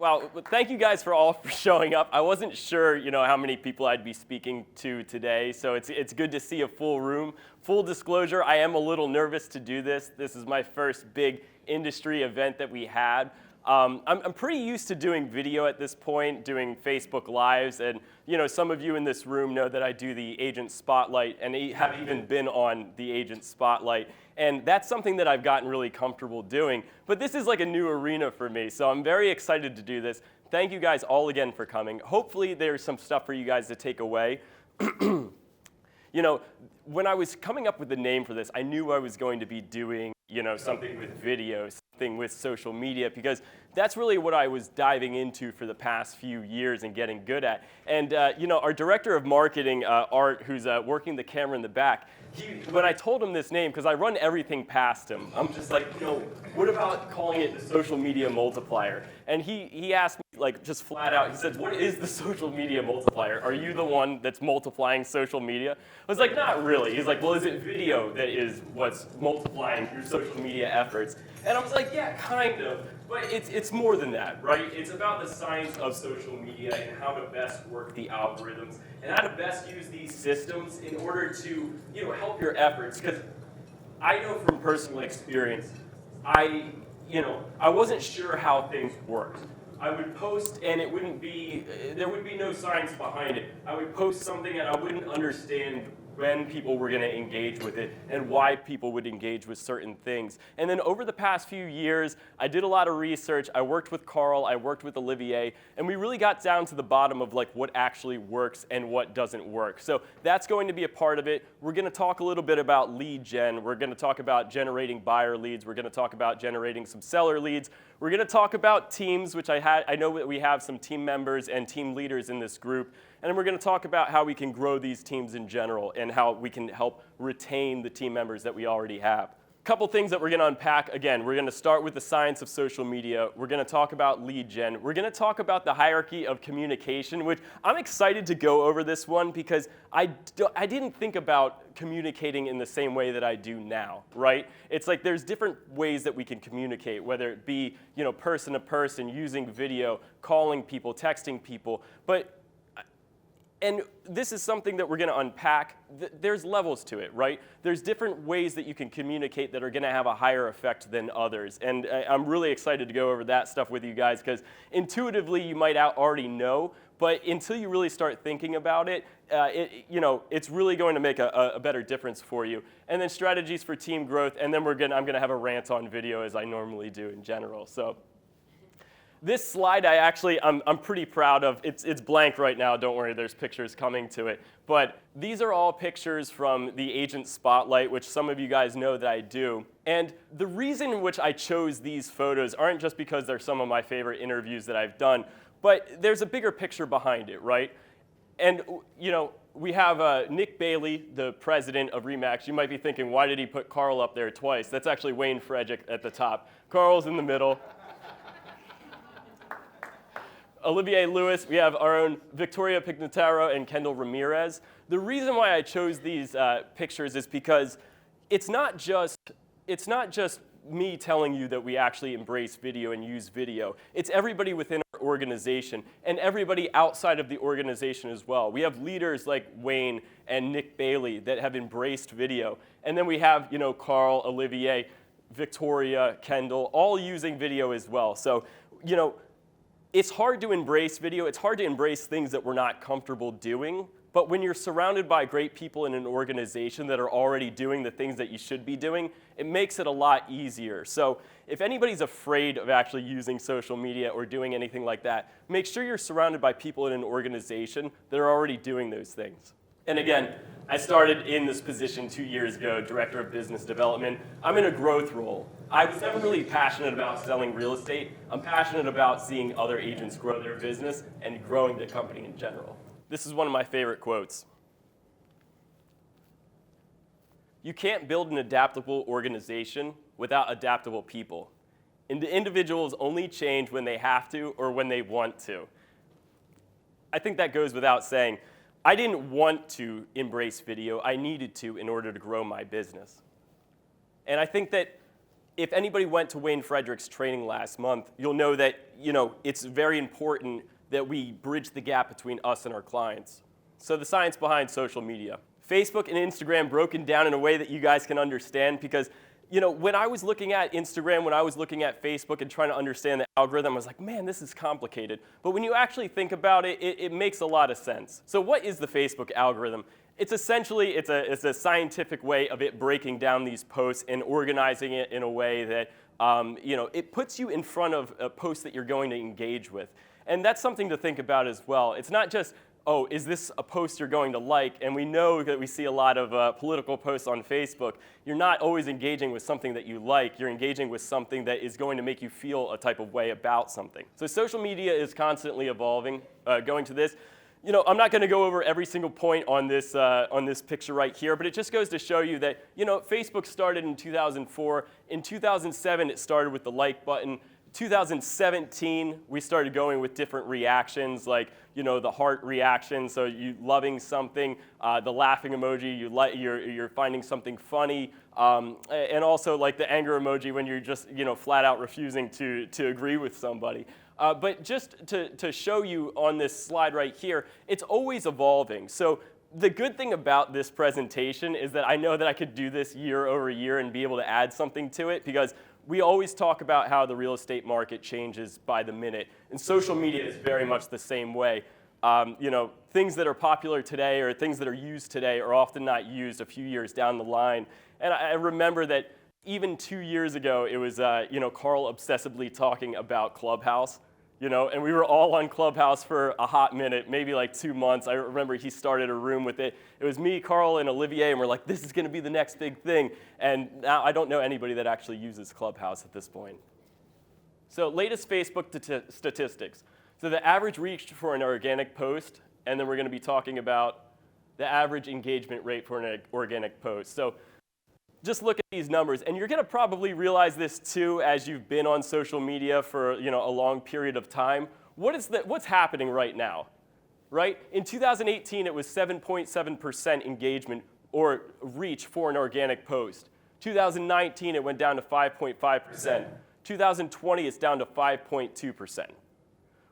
Wow, well, thank you guys for all for showing up. I wasn't sure, how many people I'd be speaking to today, so it's good to see a full room. Full disclosure, I am a little nervous to do this. This is my first big industry event that we had. I'm pretty used to doing video at this point, doing Facebook Lives, and some of you in this room know that I do the Agent Spotlight and have even been on the Agent Spotlight. And that's something that I've gotten really comfortable doing. But this is like a new arena for me, so I'm very excited to do this. Thank you guys all again for coming. Hopefully there's some stuff for you guys to take away. When I was coming up with the name for this, I knew I was going to be doing, something with video, something with social media, because that's really what I was diving into for the past few years and getting good at. And, our director of marketing, Art, who's working the camera in the back, when I told him this name, because I run everything past him, I'm just like, what about calling it the social media multiplier? And he asked me, just flat out, he said, what is the social media multiplier? Are you the one that's multiplying social media? I was like, not really. He's like, well, is it video that is what's multiplying your social media efforts? And I was like, yeah, kind of, but it's more than that, right? It's about the science of social media and how to best work the algorithms and how to best use these systems in order to, help your efforts. Because I know from personal experience, I wasn't sure how things worked. I would post and there would be no science behind it. I would post something and I wouldn't understand when people were going to engage with it and why people would engage with certain things. And then over the past few years, I did a lot of research. I worked with Carl, I worked with Olivier, and we really got down to the bottom of what actually works and what doesn't work. So that's going to be a part of it. We're going to talk a little bit about lead gen. We're going to talk about generating buyer leads. We're going to talk about generating some seller leads. We're going to talk about teams, which I know that we have some team members and team leaders in this group. And then we're going to talk about how we can grow these teams in general and how we can help retain the team members that we already have. A couple things that we're going to unpack. Again, we're going to start with the science of social media. We're going to talk about lead gen. We're going to talk about the hierarchy of communication, which I'm excited to go over this one because I didn't think about communicating in the same way that I do now, right? It's like there's different ways that we can communicate, whether it be person to person, using video, calling people, texting people, and this is something that we're going to unpack. There's levels to it, right? There's different ways that you can communicate that are going to have a higher effect than others. And I'm really excited to go over that stuff with you guys because intuitively you might already know, but until you really start thinking about it, it's really going to make a better difference for you. And then strategies for team growth, and then I'm going to have a rant on video as I normally do in general. So. This slide I'm pretty proud of. It's blank right now, don't worry, there's pictures coming to it. But these are all pictures from the Agent Spotlight, which some of you guys know that I do. And the reason in which I chose these photos aren't just because they're some of my favorite interviews that I've done, but there's a bigger picture behind it, right? And we have Nick Bailey, the president of RE/MAX. You might be thinking, why did he put Carl up there twice? That's actually Wayne Frederick at the top. Carl's in the middle. Olivier Lewis, we have our own Victoria Pignataro and Kendall Ramirez. The reason why I chose these pictures is because it's not just me telling you that we actually embrace video and use video. It's everybody within our organization and everybody outside of the organization as well. We have leaders like Wayne and Nick Bailey that have embraced video. And then we have, Carl, Olivier, Victoria, Kendall, all using video as well. So, it's hard to embrace video. It's hard to embrace things that we're not comfortable doing. But when you're surrounded by great people in an organization that are already doing the things that you should be doing, it makes it a lot easier. So if anybody's afraid of actually using social media or doing anything like that, make sure you're surrounded by people in an organization that are already doing those things. And again, I started in this position 2 years ago, Director of Business Development. I'm in a growth role. I was never really passionate about selling real estate. I'm passionate about seeing other agents grow their business and growing the company in general. This is one of my favorite quotes. You can't build an adaptable organization without adaptable people. Individuals only change when they have to or when they want to. I think that goes without saying. I didn't want to embrace video. I needed to in order to grow my business. And I think that if anybody went to Wayne Frederick's training last month, you'll know that it's very important that we bridge the gap between us and our clients. So the science behind social media. Facebook and Instagram broken down in a way that you guys can understand, because when I was looking at Instagram, when I was looking at Facebook and trying to understand the algorithm, I was like, man, this is complicated. But when you actually think about it, it makes a lot of sense. So what is the Facebook algorithm? It's essentially, it's a scientific way of it breaking down these posts and organizing it in a way that it puts you in front of a post that you're going to engage with. And that's something to think about as well. It's not just, oh, is this a post you're going to like? And we know that we see a lot of political posts on Facebook. You're not always engaging with something that you like. You're engaging with something that is going to make you feel a type of way about something. So social media is constantly evolving. Going to this, I'm not going to go over every single point on this picture right here, but it just goes to show you that Facebook started in 2004. In 2007, it started with the like button. 2017, we started going with different reactions, like the heart reaction, so you loving something, the laughing emoji, you're finding something funny, and also like the anger emoji when you're just flat out refusing to agree with somebody. But just to show you on this slide right here, it's always evolving. So the good thing about this presentation is that I know that I could do this year over year and be able to add something to it, because we always talk about how the real estate market changes by the minute, and social media is very much the same way. Things that are popular today or things that are used today are often not used a few years down the line. And I remember that even 2 years ago, it was Carl obsessively talking about Clubhouse. And we were all on Clubhouse for a hot minute, maybe like 2 months. I remember he started a room with it. It was me, Carl, and Olivier, and we're like, this is going to be the next big thing. And now I don't know anybody that actually uses Clubhouse at this point. So latest Facebook statistics. So the average reach for an organic post, and then we're going to be talking about the average engagement rate for an organic post. So just look at these numbers, and you're going to probably realize this too as you've been on social media for a long period of time. What's happening right now? Right? In 2018, it was 7.7% engagement or reach for an organic post. 2019, it went down to 5.5%. 2020, it's down to 5.2%.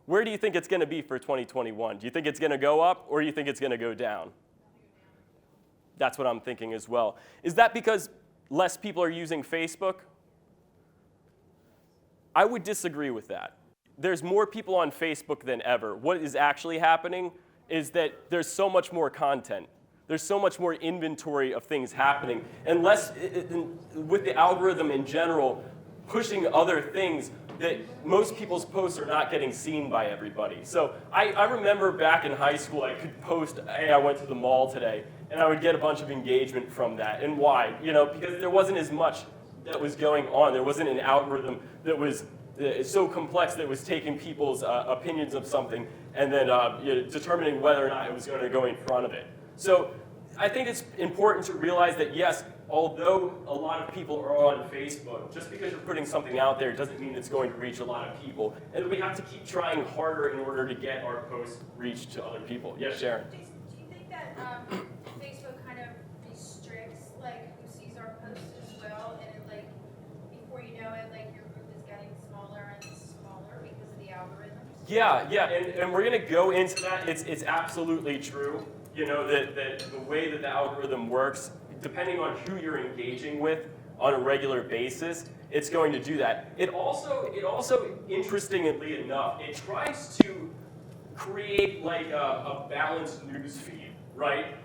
Where do you think it's going to be for 2021? Do you think it's going to go up, or do you think it's going to go down? That's what I'm thinking as well. Is that because less people are using Facebook? I would disagree with that. There's more people on Facebook than ever. What is actually happening is that there's so much more content. There's so much more inventory of things happening. And with the algorithm in general pushing other things, that most people's posts are not getting seen by everybody. So I remember back in high school, I could post, hey, I went to the mall today, and I would get a bunch of engagement from that. And why? Because there wasn't as much that was going on. There wasn't an algorithm that was so complex that it was taking people's opinions of something and then determining whether or not it was going to go in front of it. So I think it's important to realize that, yes, although a lot of people are on Facebook, just because you're putting something out there doesn't mean it's going to reach a lot of people. And we have to keep trying harder in order to get our posts reached to other people. Yes, Sharon? Do you think that Facebook kind of restricts who sees our posts as well, and before you know it, your group is getting smaller and smaller because of the algorithms? Yeah, and we're going to go into that. It's absolutely true. That the way that the algorithm works, depending on who you're engaging with on a regular basis, it's going to do that. It also, interestingly enough, it tries to create a balanced news feed, right?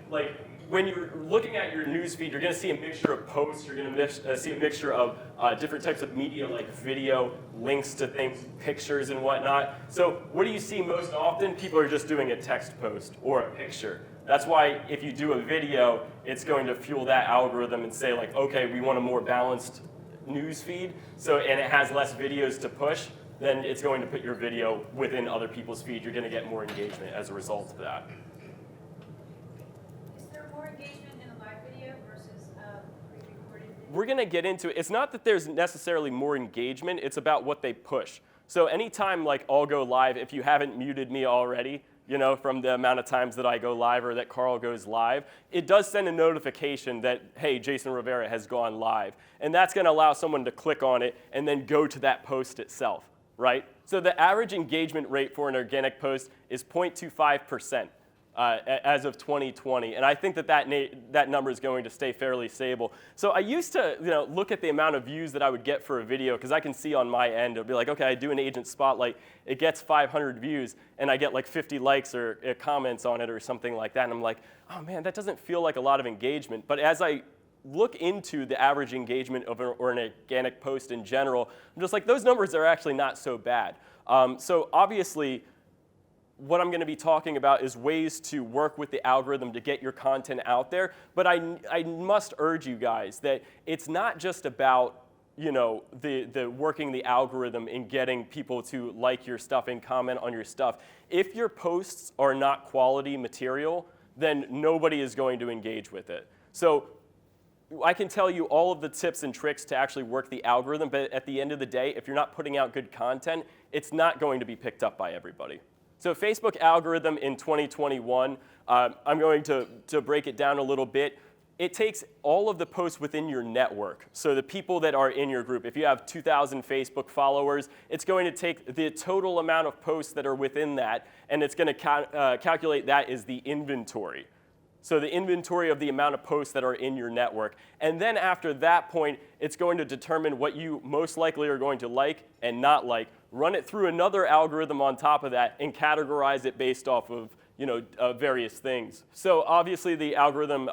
When you're looking at your news feed, you're going to see a mixture of posts. You're going to see a mixture of different types of media, like video, links to things, pictures, and whatnot. So what do you see most often? People are just doing a text post or a picture. That's why if you do a video, it's going to fuel that algorithm and say, okay, we want a more balanced news feed, and it has less videos to push, then it's going to put your video within other people's feed. You're going to get more engagement as a result of that. We're going to get into it. It's not that there's necessarily more engagement. It's about what they push. So anytime I'll go live, if you haven't muted me already, from the amount of times that I go live or that Carl goes live, it does send a notification that, hey, Jason Rivera has gone live. And that's going to allow someone to click on it and then go to that post itself, right? So the average engagement rate for an organic post is 0.25%. As of 2020, and I think that number is going to stay fairly stable. So I used to look at the amount of views that I would get for a video, because I can see on my end, it'll be like, okay, I do an agent spotlight, it gets 500 views, and I get like 50 likes or comments on it or something like that, and I'm like, oh man, that doesn't feel like a lot of engagement. But as I look into the average engagement of an organic post in general, I'm just like, those numbers are actually not so bad. So obviously, what I'm going to be talking about is ways to work with the algorithm to get your content out there. But I must urge you guys that it's not just about the working the algorithm and getting people to like your stuff and comment on your stuff. If your posts are not quality material, then nobody is going to engage with it. So I can tell you all of the tips and tricks to actually work the algorithm, but at the end of the day, if you're not putting out good content, it's not going to be picked up by everybody. So Facebook algorithm in 2021, I'm going to break it down a little bit. It takes all of the posts within your network. So the people that are in your group, if you have 2,000 Facebook followers, it's going to take the total amount of posts that are within that, and it's going to calculate that as the inventory. So the inventory of the amount of posts that are in your network. And then after that point, it's going to determine what you most likely are going to like and not like, run it through another algorithm on top of that, and categorize it based off of various things. So obviously the algorithm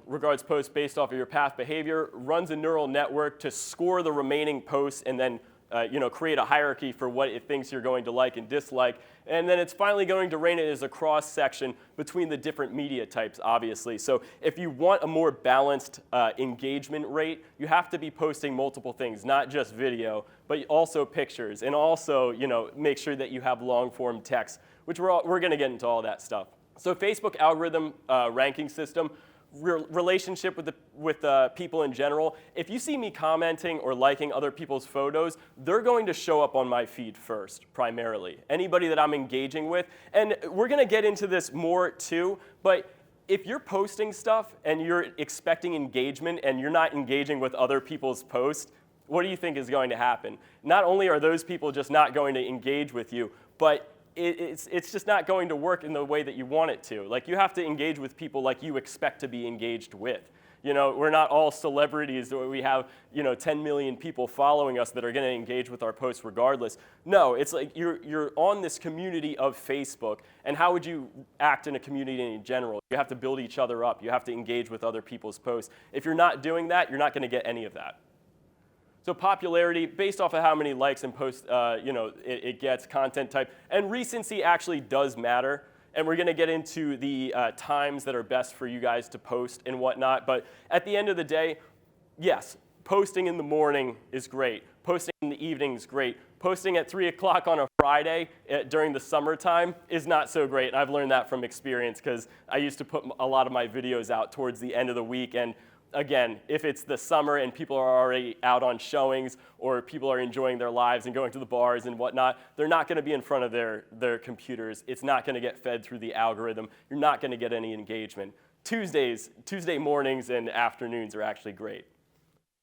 regards posts based off of your past behavior, runs a neural network to score the remaining posts, and then create a hierarchy for what it thinks you're going to like and dislike. And then it's finally going to rate it as a cross-section between the different media types, obviously. So if you want a more balanced engagement rate, you have to be posting multiple things, not just video, but also pictures, and also make sure that you have long-form text, which we're going to get into all that stuff. So Facebook algorithm ranking system, relationship with people in general. If you see me commenting or liking other people's photos, they're going to show up on my feed first, primarily. Anybody that I'm engaging with. And we're going to get into this more too, but if you're posting stuff and you're expecting engagement and you're not engaging with other people's posts, what do you think is going to happen? Not only are those people just not going to engage with you, but it's just not going to work in the way that you want it to. Like, you have to engage with people like you expect to be engaged with. We're not all celebrities. We have 10 million people following us that are going to engage with our posts regardless. No, it's like you're on this community of Facebook, and how would you act in a community in general? You have to build each other up. You have to engage with other people's posts. If you're not doing that, you're not going to get any of that. So popularity, based off of how many likes and posts it gets, content type, and recency actually does matter. And we're going to get into the times that are best for you guys to post and whatnot. But at the end of the day, yes, posting in the morning is great. Posting in the evening is great. Posting at 3 o'clock on a Friday during the summertime is not so great. And I've learned that from experience, because I used to put a lot of my videos out towards the end of the week. And again, if it's the summer and people are already out on showings, or people are enjoying their lives and going to the bars and whatnot, they're not going to be in front of their computers. It's not going to get fed through the algorithm. You're not going to get any engagement. Tuesday mornings and afternoons are actually great.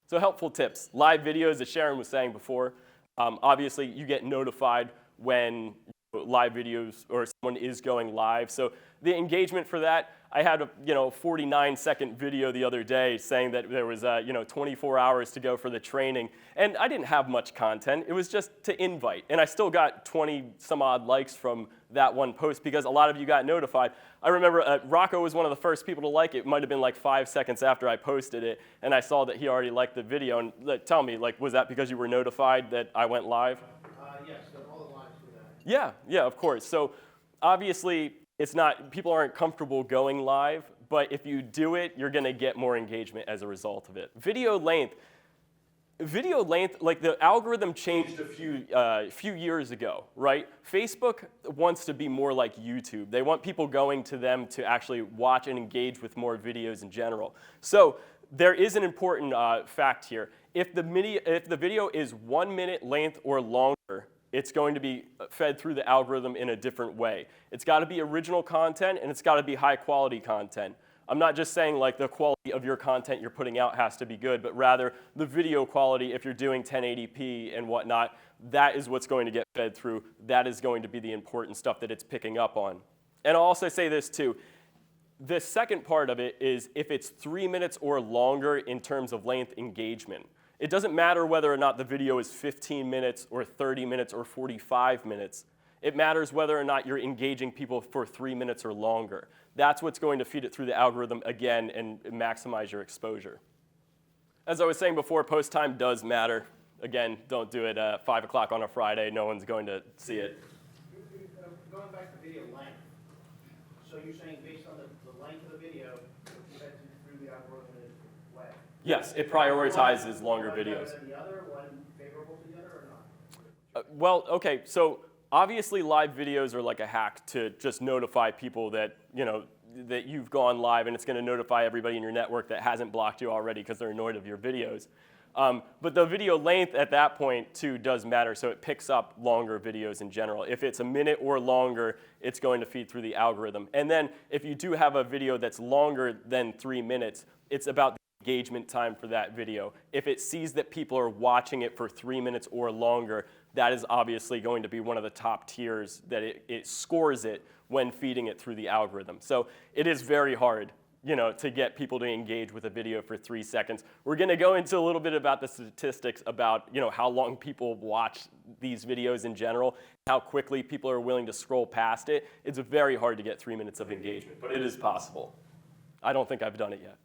So helpful tips. Live videos, as Sharon was saying before. Obviously, you get notified when live videos or someone is going live. So the engagement for that, I had a 49-second video the other day saying that there was 24 hours to go for the training, and I didn't have much content. It was just to invite, and I still got 20 some odd likes from that one post because a lot of you got notified. I remember Rocco was one of the first people to like it. It might have been like 5 seconds after I posted it, and I saw that he already liked the video. And tell me, was that because you were notified that I went live? Yes, all the lines for that. Yeah, of course. So obviously, people aren't comfortable going live, but if you do it, you're going to get more engagement as a result of it. Video length, like the algorithm changed a few years ago, right? Facebook wants to be more like YouTube. They want people going to them to actually watch and engage with more videos in general. So there is an important fact here. If the video is 1 minute length or longer, it's going to be fed through the algorithm in a different way. It's got to be original content, and it's got to be high quality content. I'm not just saying like the quality of your content you're putting out has to be good, but rather the video quality, if you're doing 1080p and whatnot, that is what's going to get fed through. That is going to be the important stuff that it's picking up on. And I'll also say this too. The second part of it is if it's 3 minutes or longer in terms of length engagement. It doesn't matter whether or not the video is 15 minutes or 30 minutes or 45 minutes. It matters whether or not you're engaging people for 3 minutes or longer. That's what's going to feed it through the algorithm again and maximize your exposure. As I was saying before, post time does matter. Again, don't do it at 5 o'clock on a Friday. No one's going to see it. Going back to video length, so you're saying based on the length of the video, you head through the algorithm in a way? Yes, it prioritizes longer One videos. better than the other, one favorable to the other, or not? Well, okay, so obviously live videos are like a hack to just notify people that, that you've gone live, and it's going to notify everybody in your network that hasn't blocked you already because they're annoyed of your videos. But the video length at that point too does matter, so it picks up longer videos in general. If it's a minute or longer, it's going to feed through the algorithm. And then if you do have a video that's longer than 3 minutes, it's about the engagement time for that video. If it sees that people are watching it for 3 minutes or longer, that is obviously going to be one of the top tiers that it scores it when feeding it through the algorithm. So it is very hard, to get people to engage with a video for 3 seconds. We're going to go into a little bit about the statistics about, how long people watch these videos in general, how quickly people are willing to scroll past it. It's very hard to get 3 minutes of engagement, but it is possible. I don't think I've done it yet.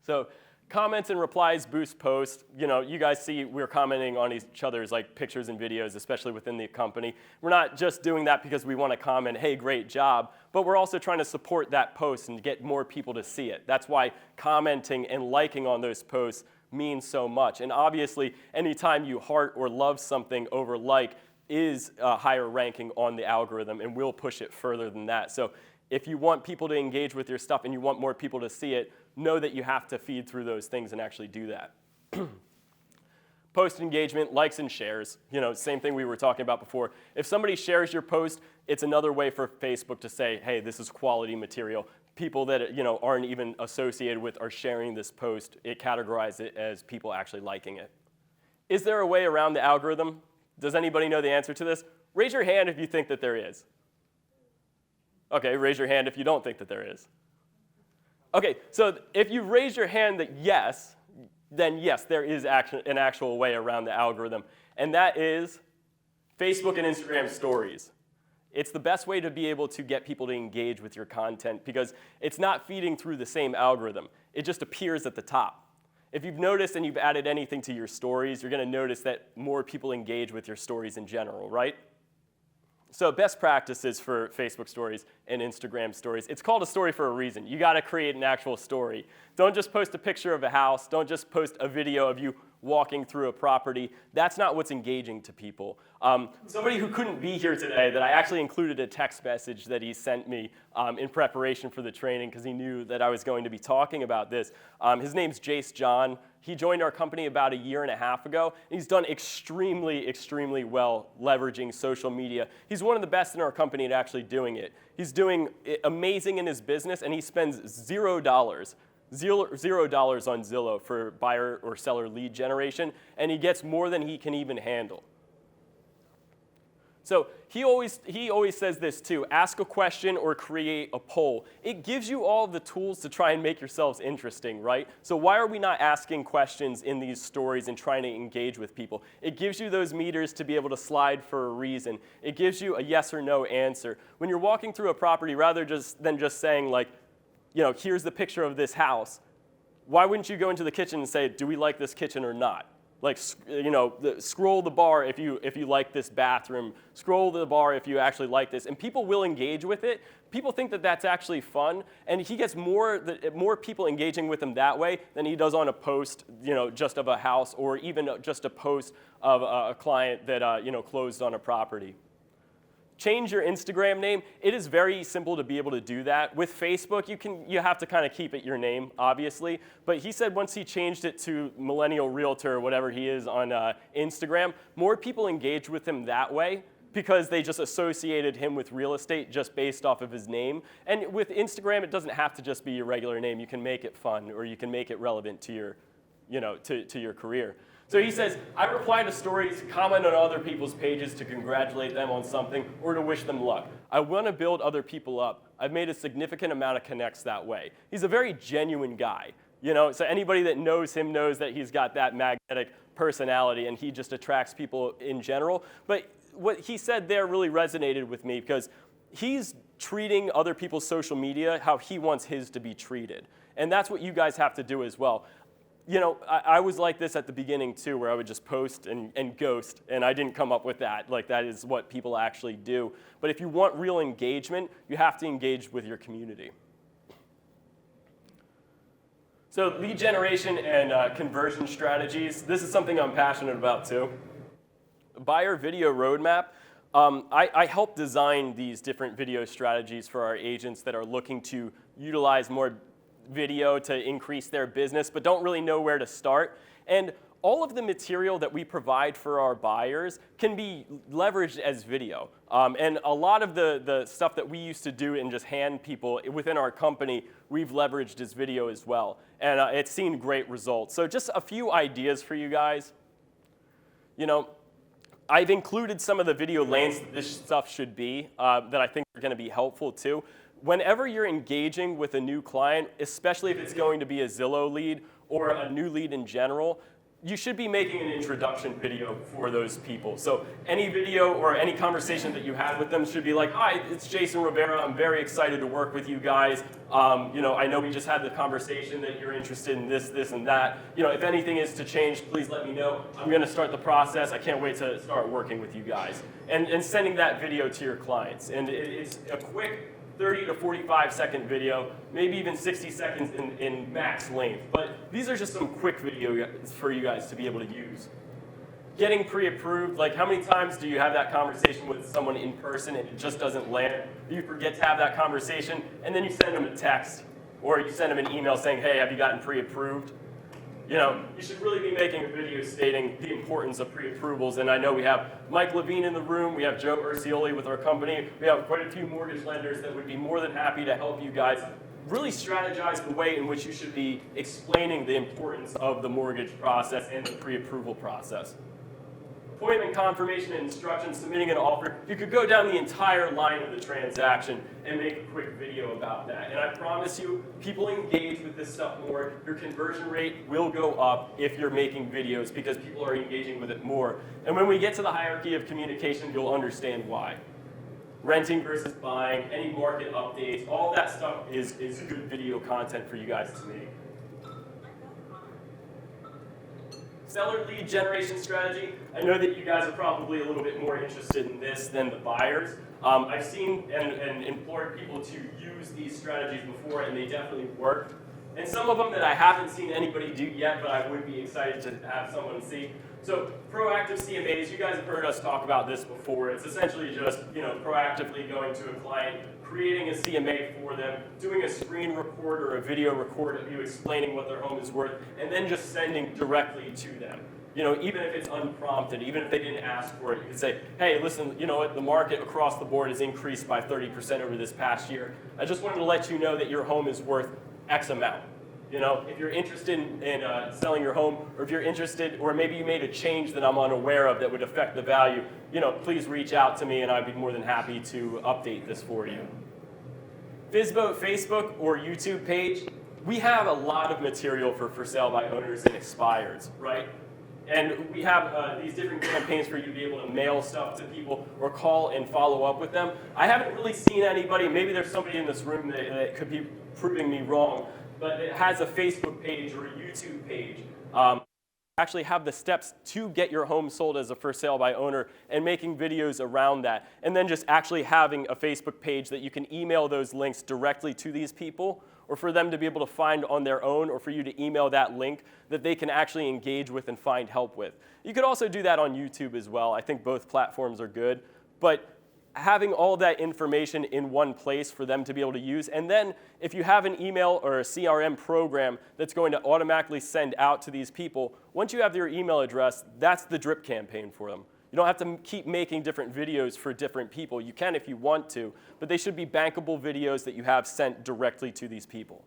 So comments and replies boost posts. You guys see we're commenting on each other's pictures and videos, especially within the company. We're not just doing that because we want to comment, hey, great job, but we're also trying to support that post and get more people to see it. That's why commenting and liking on those posts means so much. And obviously, anytime you heart or love something over like is a higher ranking on the algorithm, and we'll push it further than that. So if you want people to engage with your stuff and you want more people to see it, know that you have to feed through those things and actually do that. Post engagement, likes and shares. Same thing we were talking about before. If somebody shares your post, it's another way for Facebook to say, hey, this is quality material. People that aren't even associated with are sharing this post. It categorizes it as people actually liking it. Is there a way around the algorithm? Does anybody know the answer to this? Raise your hand if you think that there is. Okay, raise your hand if you don't think that there is. Okay, so if you raise your hand that yes, then yes, there is an actual way around the algorithm, and that is Facebook and Instagram stories. It's the best way to be able to get people to engage with your content because it's not feeding through the same algorithm. It just appears at the top. If you've noticed and you've added anything to your stories, you're going to notice that more people engage with your stories in general, right? So best practices for Facebook stories and Instagram stories. It's called a story for a reason. You got to create an actual story. Don't just post a picture of a house. Don't just post a video of you walking through a property. That's not what's engaging to people. Somebody who couldn't be here today that I actually included a text message that he sent me in preparation for the training because he knew that I was going to be talking about this. His name's Jace John. He joined our company about 1.5 years ago. He's done extremely, extremely well leveraging social media. He's one of the best in our company at actually doing it. He's doing amazing in his business, and he spends $0 on Zillow for buyer or seller lead generation, and he gets more than he can even handle. So he always says this too, ask a question or create a poll. It gives you all the tools to try and make yourselves interesting, right? So why are we not asking questions in these stories and trying to engage with people? It gives you those meters to be able to slide for a reason. It gives you a yes or no answer. When you're walking through a property, rather than just saying here's the picture of this house, why wouldn't you go into the kitchen and say, do we like this kitchen or not? Scroll the bar if you like this bathroom. Scroll the bar if you actually like this. And people will engage with it. People think that that's actually fun. And he gets more people engaging with him that way than he does on a post, just of a house or even just a post of a client that, closed on a property. change your Instagram name. It is very simple to be able to do that. With Facebook, you have to kind of keep it your name, obviously. But he said once he changed it to Millennial Realtor or whatever he is on Instagram, more people engaged with him that way because they just associated him with real estate just based off of his name. And with Instagram, it doesn't have to just be your regular name. You can make it fun, or you can make it relevant to your, to your career. So he says, I reply to stories, comment on other people's pages to congratulate them on something or to wish them luck. I want to build other people up. I've made a significant amount of connects that way. He's a very genuine guy. So anybody that knows him knows that he's got that magnetic personality, and he just attracts people in general. But what he said there really resonated with me because he's treating other people's social media how he wants his to be treated. And that's what you guys have to do as well. I was like this at the beginning too, where I would just post and ghost, and I didn't come up with that. Like, that is what people actually do. But if you want real engagement, you have to engage with your community. So lead generation and conversion strategies. This is something I'm passionate about too. Buyer video roadmap. I help design these different video strategies for our agents that are looking to utilize more video to increase their business, but don't really know where to start. And all of the material that we provide for our buyers can be leveraged as video. And a lot of the stuff that we used to do and just hand people within our company, we've leveraged as video as well. And it's seen great results. So just a few ideas for you guys. I've included some of the video lanes that this stuff should be that I think are going to be helpful too. Whenever you're engaging with a new client, especially if it's going to be a Zillow lead or a new lead in general, you should be making an introduction video for those people. So any video or any conversation that you have with them should be like, hi, it's Jason Rivera. I'm very excited to work with you guys. I know we just had the conversation that you're interested in this, this, and that. If anything is to change, please let me know. I'm going to start the process. I can't wait to start working with you guys. And sending that video to your clients. And it's a quick 30 to 45 second video, maybe even 60 seconds in max length. But these are just some quick videos for you guys to be able to use. Getting pre-approved, like how many times do you have that conversation with someone in person and it just doesn't land? You forget to have that conversation and then you send them a text or you send them an email saying, hey, have you gotten pre-approved? You should really be making a video stating the importance of pre-approvals. And I know we have Mike Levine in the room. We have Joe Urcioli with our company. We have quite a few mortgage lenders that would be more than happy to help you guys really strategize the way in which you should be explaining the importance of the mortgage process and the pre-approval process. Appointment confirmation and instructions, submitting an offer. You could go down the entire line of the transaction and make a quick video about that. And I promise you, people engage with this stuff more. Your conversion rate will go up if you're making videos because people are engaging with it more. And when we get to the hierarchy of communication, you'll understand why. Renting versus buying, any market updates, all that stuff is good video content for you guys to make. Seller lead generation strategy. I know that you guys are probably a little bit more interested in this than the buyers. I've seen and implored people to use these strategies before, and they definitely work. And some of them that I haven't seen anybody do yet, but I would be excited to have someone see. So proactive CMAs, you guys have heard us talk about this before. It's essentially just proactively going to a client, creating a CMA for them, doing a screen record or a video record of you explaining what their home is worth, and then just sending directly to them. Even if it's unprompted, even if they didn't ask for it, you can say, hey, listen, you know what, the market across the board has increased by 30% over this past year. I just wanted to let you know that your home is worth X amount. If you're interested in selling your home, or if you're interested, or maybe you made a change that I'm unaware of that would affect the value, please reach out to me and I'd be more than happy to update this for you. FSBO, Facebook, or YouTube page, we have a lot of material for sale by owners and expireds, right? And we have these different campaigns for you to be able to mail stuff to people or call and follow up with them. I haven't really seen anybody, maybe there's somebody in this room that could be proving me wrong, but it has a Facebook page or a YouTube page. Actually have the steps to get your home sold as a for sale by owner and making videos around that. And then just actually having a Facebook page that you can email those links directly to these people, or for them to be able to find on their own, or for you to email that link that they can actually engage with and find help with. You could also do that on YouTube as well. I think both platforms are good. But having all that information in one place for them to be able to use. And then if you have an email or a CRM program that's going to automatically send out to these people, once you have their email address, that's the drip campaign for them. You don't have to keep making different videos for different people. You can if you want to, but they should be bankable videos that you have sent directly to these people.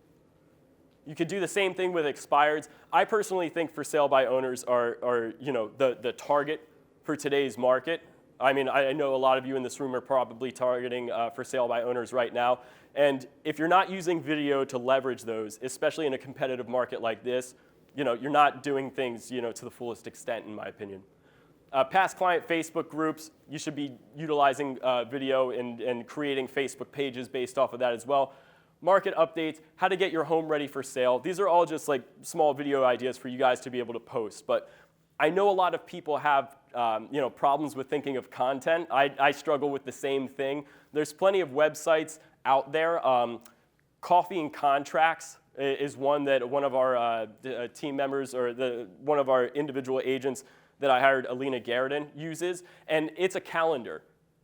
You could do the same thing with expireds. I personally think for sale by owners are the target for today's market. I mean, I know a lot of you in this room are probably targeting for sale by owners right now. And if you're not using video to leverage those, especially in a competitive market like this, you're not doing things to the fullest extent, in my opinion. Past client Facebook groups, you should be utilizing video and creating Facebook pages based off of that as well. Market updates, how to get your home ready for sale. These are all just like small video ideas for you guys to be able to post. But I know a lot of people have problems with thinking of content. I struggle with the same thing. There's plenty of websites out there. Coffee and Contracts is one that one of our team members or one of our individual agents that I hired, Alina Garrison, uses. And it's a calendar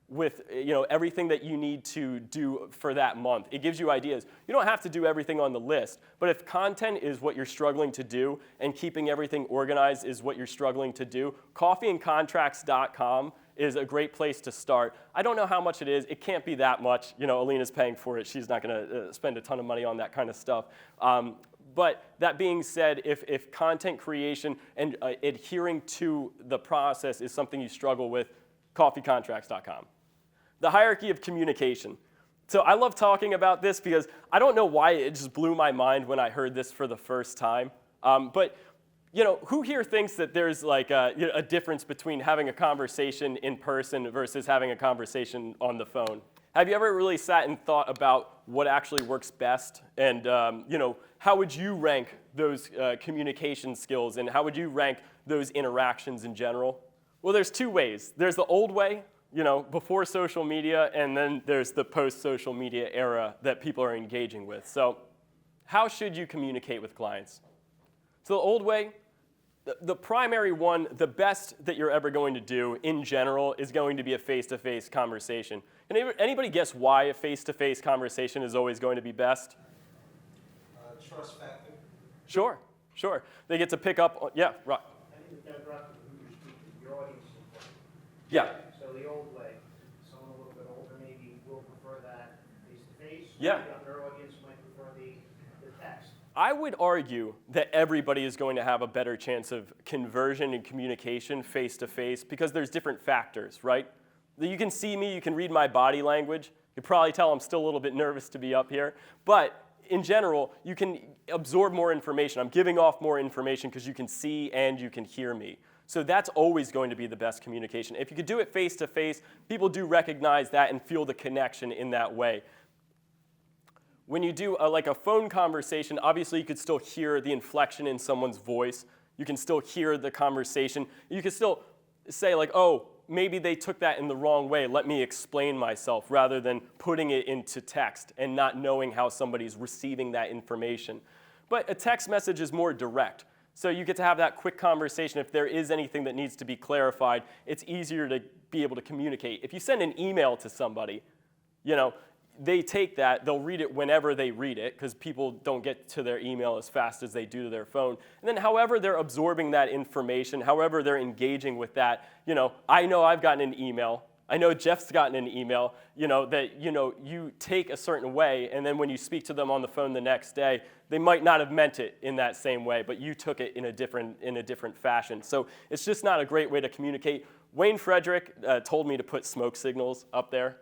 with everything that you need to do for that month. It gives you ideas. You don't have to do everything on the list, but if content is what you're struggling to do and keeping everything organized is what you're struggling to do, coffeeandcontracts.com is a great place to start. I don't know how much it is. It can't be that much. Alina's paying for it. She's not going to spend a ton of money on that kind of stuff. But that being said, if content creation and adhering to the process is something you struggle with, coffeecontracts.com. The hierarchy of communication. So I love talking about this because I don't know why it just blew my mind when I heard this for the first time. But who here thinks that there's like a difference between having a conversation in person versus having a conversation on the phone? Have you ever really sat and thought about what actually works best? And how would you rank those communication skills, and how would you rank those interactions in general? Well, there's two ways. There's the old way, before social media, and then there's the post-social media era that people are engaging with. So how should you communicate with clients? So the old way, the primary one, the best that you're ever going to do in general is going to be a face-to-face conversation. Can anybody guess why a face-to-face conversation is always going to be best? Trust factor. Sure. They get to pick up, yeah, right. I think the demographic of who you're speaking, your audience is important. Yeah. So the old way, someone a little bit older maybe will prefer that face-to-face. Yeah. The younger audience might prefer the text. I would argue that everybody is going to have a better chance of conversion and communication face-to-face because there's different factors, right? You can see me, you can read my body language. You can probably tell I'm still a little bit nervous to be up here. But in general, you can absorb more information. I'm giving off more information because you can see and you can hear me. So that's always going to be the best communication. If you could do it face-to-face, people do recognize that and feel the connection in that way. When you do a phone conversation, obviously you could still hear the inflection in someone's voice. You can still hear the conversation. You can still say oh, maybe they took that in the wrong way. Let me explain myself, rather than putting it into text and not knowing how somebody's receiving that information. But a text message is more direct. So you get to have that quick conversation. If there is anything that needs to be clarified, it's easier to be able to communicate. If you send an email to somebody, they take that, they'll read it whenever they read it, because people don't get to their email as fast as they do to their phone. And then however they're absorbing that information, however they're engaging with that, I know I've gotten an email, I know Jeff's gotten an email, that you take a certain way, and then when you speak to them on the phone the next day, they might not have meant it in that same way, but you took it in a different fashion. So it's just not a great way to communicate. Wayne Frederick told me to put smoke signals up there,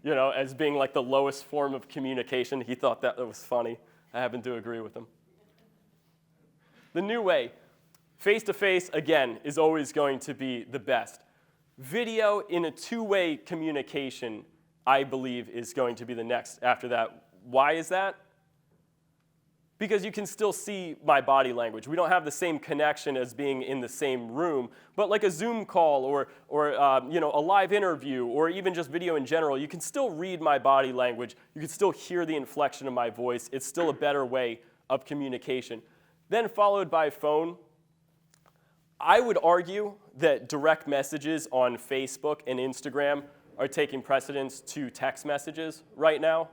as being like the lowest form of communication. He thought that was funny. I happen to agree with him. The new way, face-to-face, again, is always going to be the best. Video in a two-way communication, I believe, is going to be the next after that. Why is that? Because you can still see my body language. We don't have the same connection as being in the same room, but like a Zoom call or a live interview or even just video in general, you can still read my body language. You can still hear the inflection of my voice. It's still a better way of communication. Then followed by phone. I would argue that direct messages on Facebook and Instagram are taking precedence to text messages right now.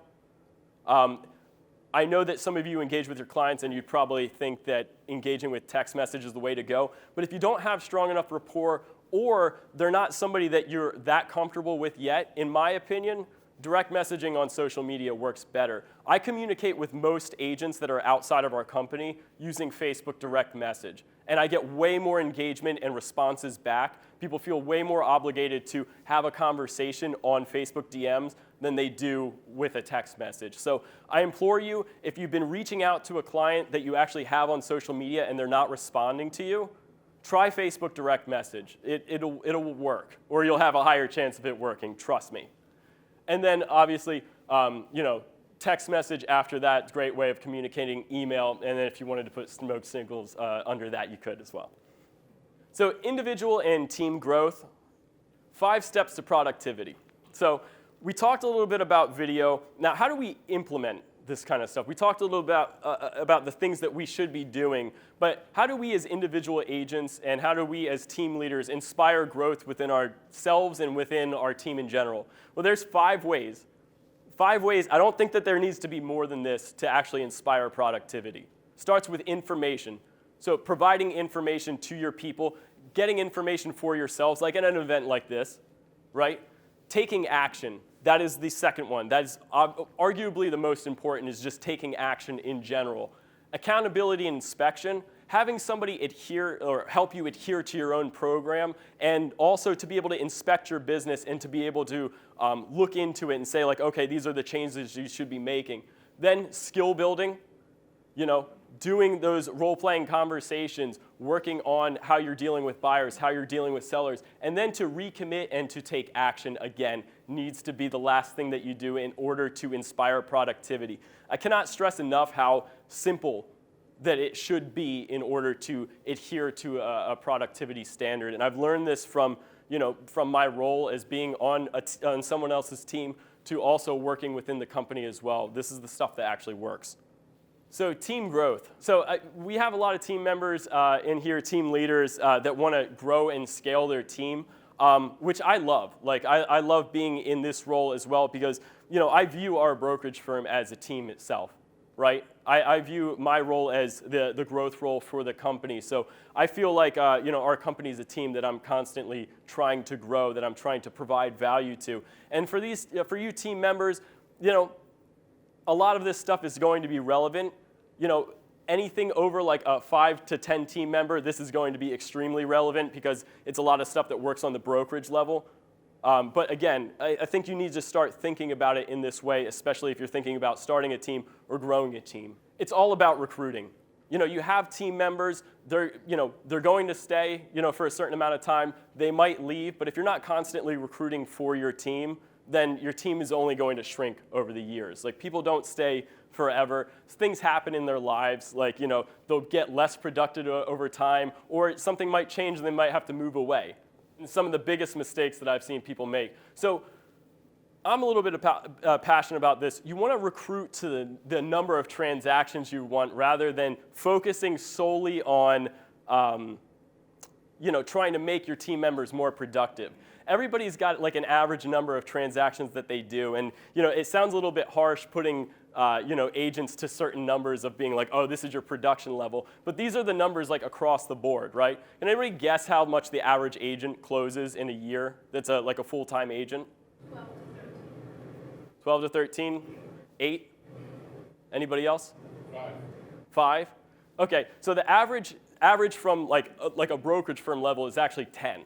I know that some of you engage with your clients and you probably think that engaging with text message is the way to go. But if you don't have strong enough rapport or they're not somebody that you're that comfortable with yet, in my opinion, direct messaging on social media works better. I communicate with most agents that are outside of our company using Facebook direct message. And I get way more engagement and responses back. People feel way more obligated to have a conversation on Facebook DMs than they do with a text message. So I implore you, if you've been reaching out to a client that you actually have on social media and they're not responding to you, try Facebook direct message. It'll work, or you'll have a higher chance of it working, trust me. And then obviously, text message after that, great way of communicating. Email, and then if you wanted to put smoke signals under that, you could as well. So individual and team growth, 5 steps to productivity. So we talked a little bit about video. Now, how do we implement this kind of stuff? We talked a little about the things that we should be doing, but how do we as individual agents and how do we as team leaders inspire growth within ourselves and within our team in general? Well, there's 5 ways. 5 ways. I don't think that there needs to be more than this to actually inspire productivity. Starts with information. So providing information to your people, getting information for yourselves, like at an event like this, right? Taking action. That is the second one. That is arguably the most important, is just taking action in general. Accountability and inspection, having somebody adhere or help you adhere to your own program, and also to be able to inspect your business and to be able to look into it and say, like, okay, these are the changes you should be making. Then skill building, doing those role-playing conversations, working on how you're dealing with buyers, how you're dealing with sellers, and then to recommit and to take action again needs to be the last thing that you do in order to inspire productivity. I cannot stress enough how simple that it should be in order to adhere to a productivity standard. And I've learned this from my role as being on someone else's team to also working within the company as well. This is the stuff that actually works. So team growth. So we have a lot of team members in here, team leaders that want to grow and scale their team, which I love. Like I love being in this role as well because I view our brokerage firm as a team itself, right? I view my role as the growth role for the company. So I feel like our company is a team that I'm constantly trying to grow, that I'm trying to provide value to. And for you team members, a lot of this stuff is going to be relevant. Anything over like a 5 to 10 team member, this is going to be extremely relevant because it's a lot of stuff that works on the brokerage level. But again, I think you need to start thinking about it in this way, especially if you're thinking about starting a team or growing a team. It's all about recruiting. You have team members, they're going to stay, for a certain amount of time. They might leave, but if you're not constantly recruiting for your team, then your team is only going to shrink over the years. Like, people don't stay forever. Things happen in their lives, like, they'll get less productive over time, or something might change and they might have to move away. And some of the biggest mistakes that I've seen people make. So I'm a little bit passionate about this. You want to recruit to the number of transactions you want rather than focusing solely on trying to make your team members more productive. Everybody's got like an average number of transactions that they do, and it sounds a little bit harsh putting agents to certain numbers of being like, oh, this is your production level, but these are the numbers like across the board, right? Can anybody guess how much the average agent closes in a year that's like a full-time agent? 12 to 13? 8? Anybody else? 5? Okay, so the average from like a brokerage firm level is actually 10.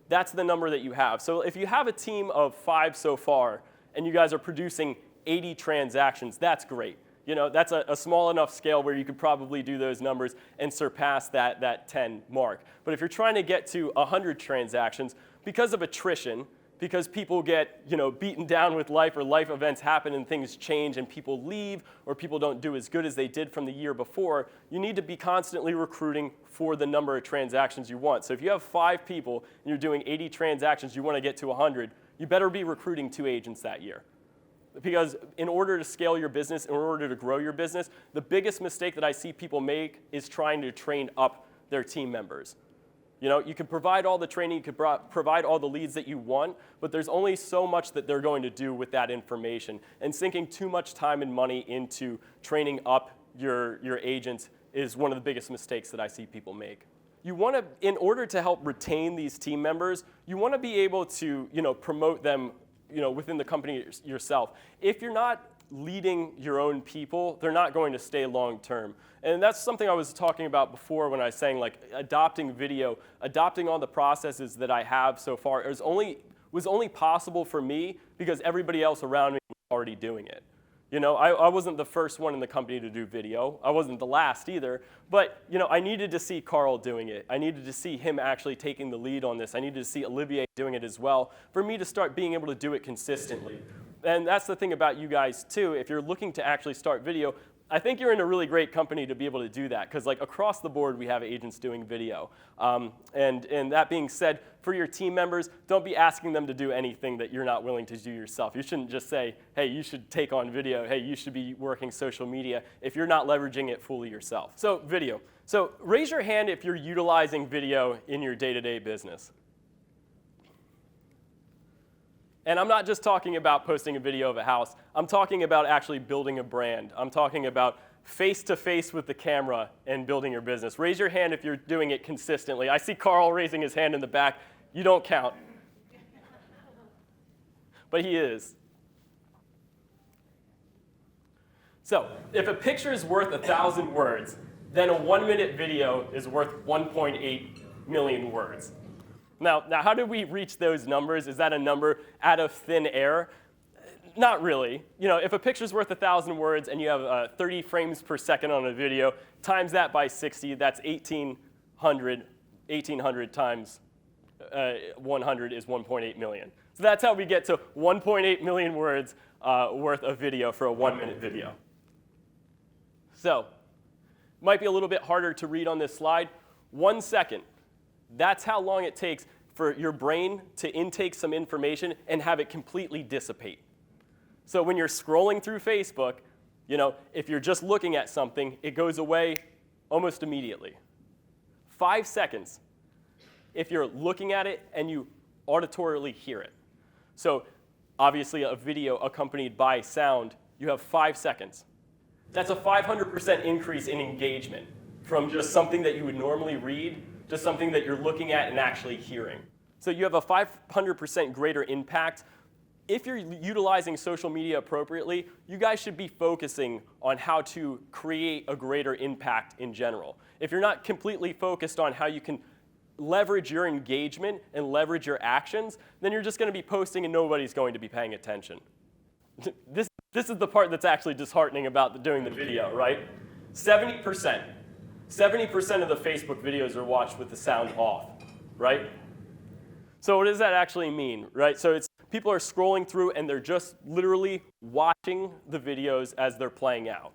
That's the number that you have. So if you have a team of 5 so far, and you guys are producing 80 transactions, that's great. That's a small enough scale where you could probably do those numbers and surpass that 10 mark. But if you're trying to get to 100 transactions, because of attrition, because people get beaten down with life, or life events happen and things change and people leave, or people don't do as good as they did from the year before, you need to be constantly recruiting for the number of transactions you want. So if you have 5 people and you're doing 80 transactions, you want to get to 100, you better be recruiting 2 agents that year. Because in order to scale your business, in order to grow your business, the biggest mistake that I see people make is trying to train up their team members. You know, you can provide all the training, you can provide all the leads that you want, but there's only so much that they're going to do with that information. And sinking too much time and money into training up your agents is one of the biggest mistakes that I see people make. You want to, in order to help retain these team members, you want to be able to, promote them, within the company yourself. If you're not leading your own people, they're not going to stay long term. And that's something I was talking about before when I was saying, like, adopting video, adopting all the processes that I have so far was only possible for me because everybody else around me was already doing it. I wasn't the first one in the company to do video. I wasn't the last either. But, I needed to see Carl doing it. I needed to see him actually taking the lead on this. I needed to see Olivier doing it as well for me to start being able to do it consistently. And that's the thing about you guys, too. If you're looking to actually start video, I think you're in a really great company to be able to do that because, like, across the board, we have agents doing video. And that being said, for your team members, don't be asking them to do anything that you're not willing to do yourself. You shouldn't just say, hey, you should take on video. Hey, you should be working social media if you're not leveraging it fully yourself. So video. So raise your hand if you're utilizing video in your day-to-day business. And I'm not just talking about posting a video of a house. I'm talking about actually building a brand. I'm talking about face-to-face with the camera and building your business. Raise your hand if you're doing it consistently. I see Carl raising his hand in the back. You don't count. But he is. So if a picture is worth 1,000 words, then a 1-minute video is worth 1.8 million words. Now, how did we reach those numbers? Is that a number out of thin air? Not really. If a picture's worth 1,000 words and you have 30 frames per second on a video, times that by 60, that's 1,800. 1,800 times 100 is 1.8 million. So that's how we get to 1.8 million words worth of video for a 1-minute video. So, might be a little bit harder to read on this slide. 1 second. That's how long it takes for your brain to intake some information and have it completely dissipate. So when you're scrolling through Facebook, if you're just looking at something, it goes away almost immediately. 5 seconds if you're looking at it and you auditorily hear it. So obviously a video accompanied by sound, you have 5 seconds. That's a 500% increase in engagement from just something that you would normally read to something that you're looking at and actually hearing. So you have a 500% greater impact. If you're utilizing social media appropriately, you guys should be focusing on how to create a greater impact in general. If you're not completely focused on how you can leverage your engagement and leverage your actions, then you're just going to be posting and nobody's going to be paying attention. This is the part that's actually disheartening about doing the video, right? 70% of the Facebook videos are watched with the sound off, right? So what does that actually mean, right? So it's people are scrolling through and they're just literally watching the videos as they're playing out.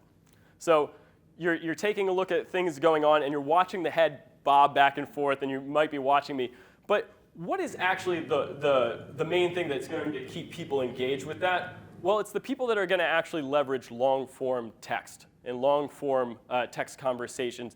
So you're taking a look at things going on and you're watching the head bob back and forth and you might be watching me. But what is actually the main thing that's going to keep people engaged with that? Well, it's the people that are going to actually leverage long-form text and long-form text conversations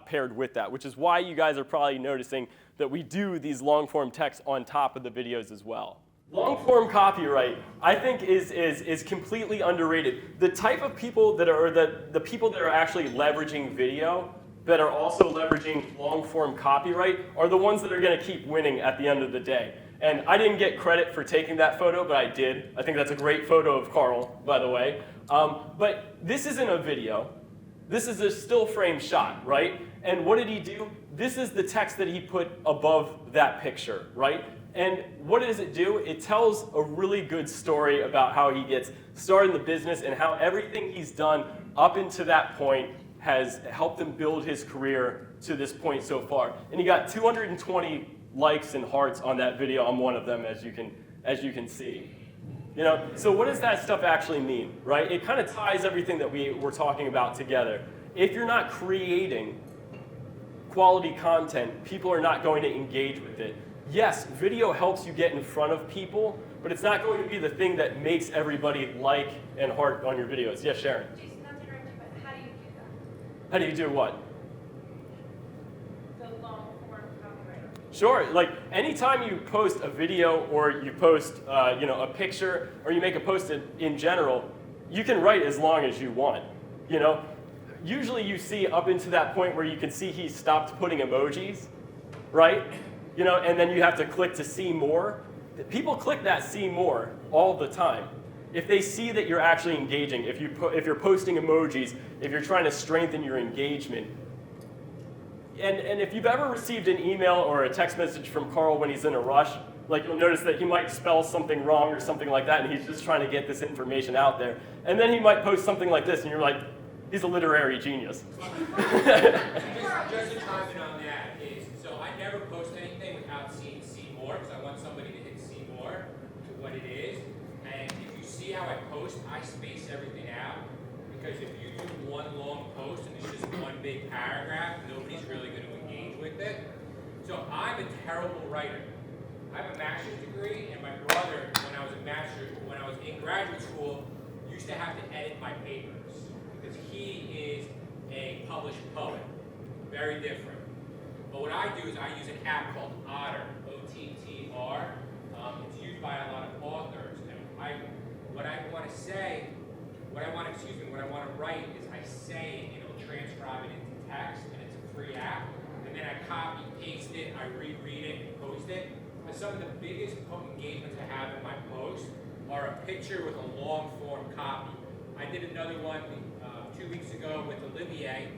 paired with that, which is why you guys are probably noticing that we do these long-form texts on top of the videos as well. Long-form copyright, I think, is completely underrated. The type of people that are, the people that are actually leveraging video, that are also leveraging long-form copyright, are the ones that are going to keep winning at the end of the day. And I didn't get credit for taking that photo, but I did. I think that's a great photo of Carl, by the way. But this isn't a video. This is a still frame shot, right? And what did he do? This is the text that he put above that picture, right? And what does it do? It tells a really good story about how he gets started in the business and how everything he's done up until that point has helped him build his career to this point so far. And he got 220 likes and hearts on that video. I'm one of them, as you can see. So what does that stuff actually mean, right? It kind of ties everything that we're talking about together. If you're not creating quality content, people are not going to engage with it. Yes, video helps you get in front of people, but it's not going to be the thing that makes everybody like and heart on your videos. Yes, Sharon? Jason, not to interrupt you, but how do you do that? How do you do what? The long form copyright. Sure. Like anytime you post a video or you post, a picture or you make a post in general, you can write as long as you want. Usually you see up into that point where you can see he stopped putting emojis, right? And then you have to click to see more. People click that see more all the time. If they see that you're actually engaging, if you're posting emojis, if you're trying to strengthen your engagement. And if you've ever received an email or a text message from Carl when he's in a rush, like you'll notice that he might spell something wrong or something like that, and he's just trying to get this information out there. And then he might post something like this, and you're like, he's a literary genius. Just to chime in on that is, so I never post anything without seeing see more, because I want somebody to hit see more to what it is. And if you see how I post, I space everything out. Because if you do one long post and it's just one big paragraph, nobody's really going to engage with it. So I'm a terrible writer. I have a master's degree, and my brother, when I was in graduate school, used to have to edit my papers because he is a published poet. Very different. But what I do is I use an app called Otter, O-T-T-R. It's used by a lot of authors. And what I want to write is I say it, it'll transcribe it into text, and it's a free app. And then I copy, paste it, I reread it, and post it. But some of the biggest engagements I have in my post are a picture with a long form copy. I did another one 2 weeks ago with Olivier,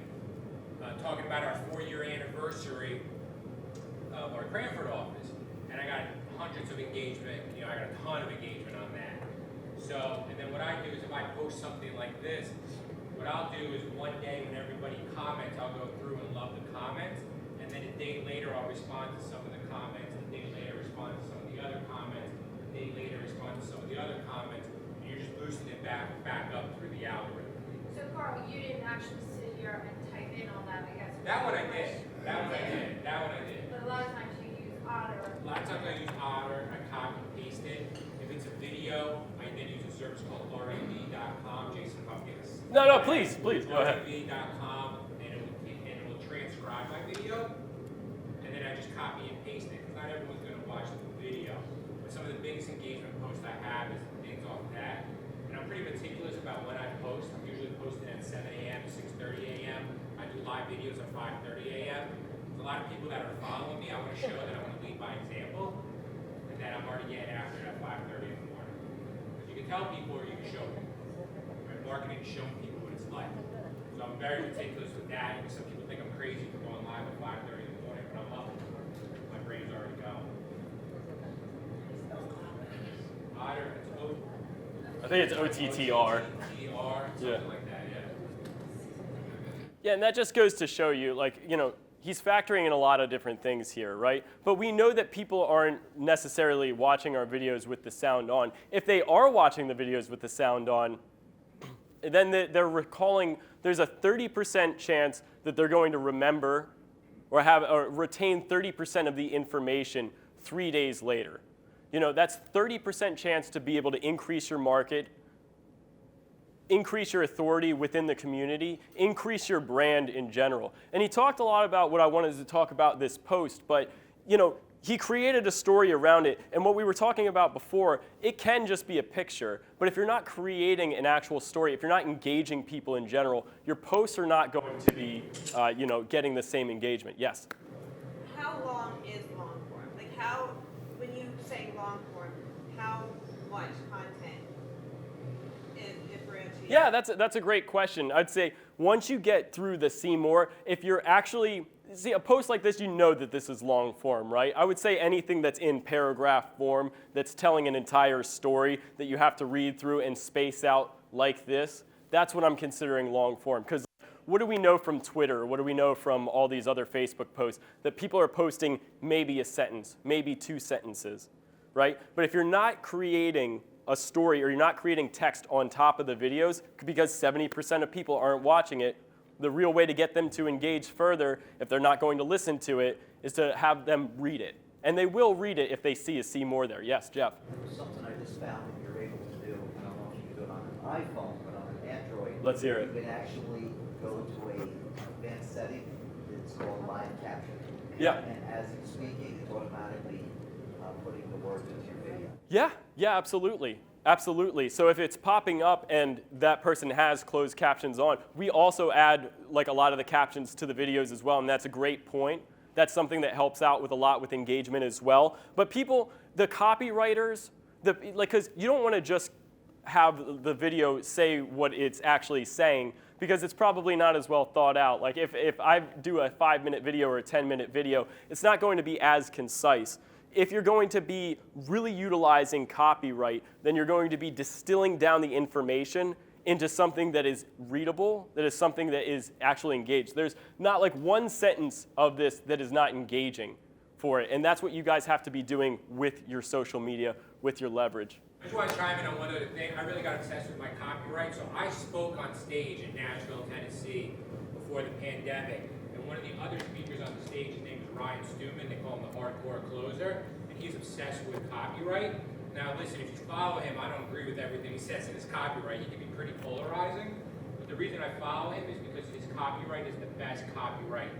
talking about our 4-year anniversary of our Cranford office. And I got hundreds of engagement, I got a ton of engagement on that. So, and then what I do is if I post something like this, what I'll do is one day when everybody comments, I'll go through and love the comments, and then a day later I'll respond to some of the comments, a day later respond to some of the other comments, a day later respond to some of the other comments, and you're just boosting it back up through the algorithm. So Carl, you didn't actually sit here and type in all that, I guess. That one I did. That one I did. But a lot of times you use Otter. A lot of times I use Otter, I copy and paste it. If it's a video, I then use a service called RAV.com. Jason, if I'm getting No, please, go ahead. RAV.com, and it will transcribe my video, and then I just copy and paste it, because not everyone's going to watch the video. But some of the biggest engagement posts I have is things off that. And I'm pretty meticulous about when I post. I'm usually posting at 7 a.m. to 6:30 a.m. I do live videos at 5:30 a.m. There's a lot of people that are following me. I want to show that I want to lead by example, and that I'm already getting after it at 5:30 in the morning. Because you can tell people or you can show people. Right? Marketing is showing people what it's like. So I'm very meticulous with that. And some people think I'm crazy for going live at 5:30 in the morning, but I'm up. My brain's already going. Otter, I think it's OTTR. Something like that, yeah. Yeah, and that just goes to show you, he's factoring in a lot of different things here, right? But we know that people aren't necessarily watching our videos with the sound on. If they are watching the videos with the sound on, then they're recalling, there's a 30% chance that they're going to remember or retain 30% of the information 3 days later. That's 30% chance to be able to increase your market, increase your authority within the community, increase your brand in general. And he talked a lot about what I wanted to talk about this post, but he created a story around it. And what we were talking about before, it can just be a picture, but if you're not creating an actual story, if you're not engaging people in general, your posts are not going to be getting the same engagement. Yes? How long is long form? When you say long form, how much content is differentiated? Yeah, that's a great question. I'd say once you get through the see more, if you're actually, a post like this, you know that this is long form, right? I would say anything that's in paragraph form, that's telling an entire story that you have to read through and space out like this, that's what I'm considering long form. Because what do we know from Twitter? What do we know from all these other Facebook posts? That people are posting maybe a sentence, maybe 2 sentences, right? But if you're not creating a story or you're not creating text on top of the videos, because 70% of people aren't watching it, the real way to get them to engage further, if they're not going to listen to it, is to have them read it. And they will read it if they see more there. Yes, Jeff? Something I just found that you're able to do, I don't know if you can do it on an iPhone, but on an Android. Let's hear it. You can actually go to a advanced setting. It's called live caption. Yeah. And as it's speaking, it's automatically putting the words into your video. Yeah, absolutely. Absolutely. So if it's popping up and that person has closed captions on, we also add like a lot of the captions to the videos as well, and that's a great point. That's something that helps out with a lot with engagement as well. But people, the copywriters, because you don't want to just have the video say what it's actually saying, because it's probably not as well thought out. Like if I do a 5-minute video or a 10-minute video, it's not going to be as concise. If you're going to be really utilizing copyright, then you're going to be distilling down the information into something that is readable, that is something that is actually engaged. There's not like one sentence of this that is not engaging for it, and that's what you guys have to be doing with your social media, with your leverage. I just want to chime in on one other thing. I really got obsessed with my copyright. So I spoke on stage in Nashville, Tennessee before the pandemic. And one of the other speakers on the stage, his name is Ryan Stewman. They call him the hardcore closer. And he's obsessed with copyright. Now listen, if you follow him, I don't agree with everything he says in his copyright. He can be pretty polarizing. But the reason I follow him is because his copyright is the best copyright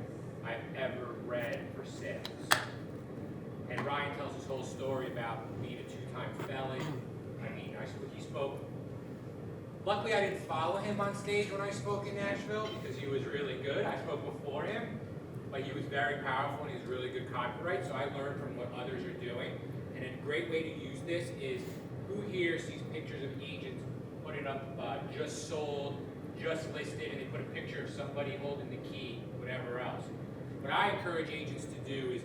I've ever read for sales. And Ryan tells his whole story about being a 2-time felon. I mean, he spoke. Luckily, I didn't follow him on stage when I spoke in Nashville because he was really good. I spoke before him, but he was very powerful and he's really good copyright. So I learned from what others are doing. And a great way to use this is, who here sees pictures of agents putting up just sold, just listed, and they put a picture of somebody holding the key, whatever else. What I encourage agents to do is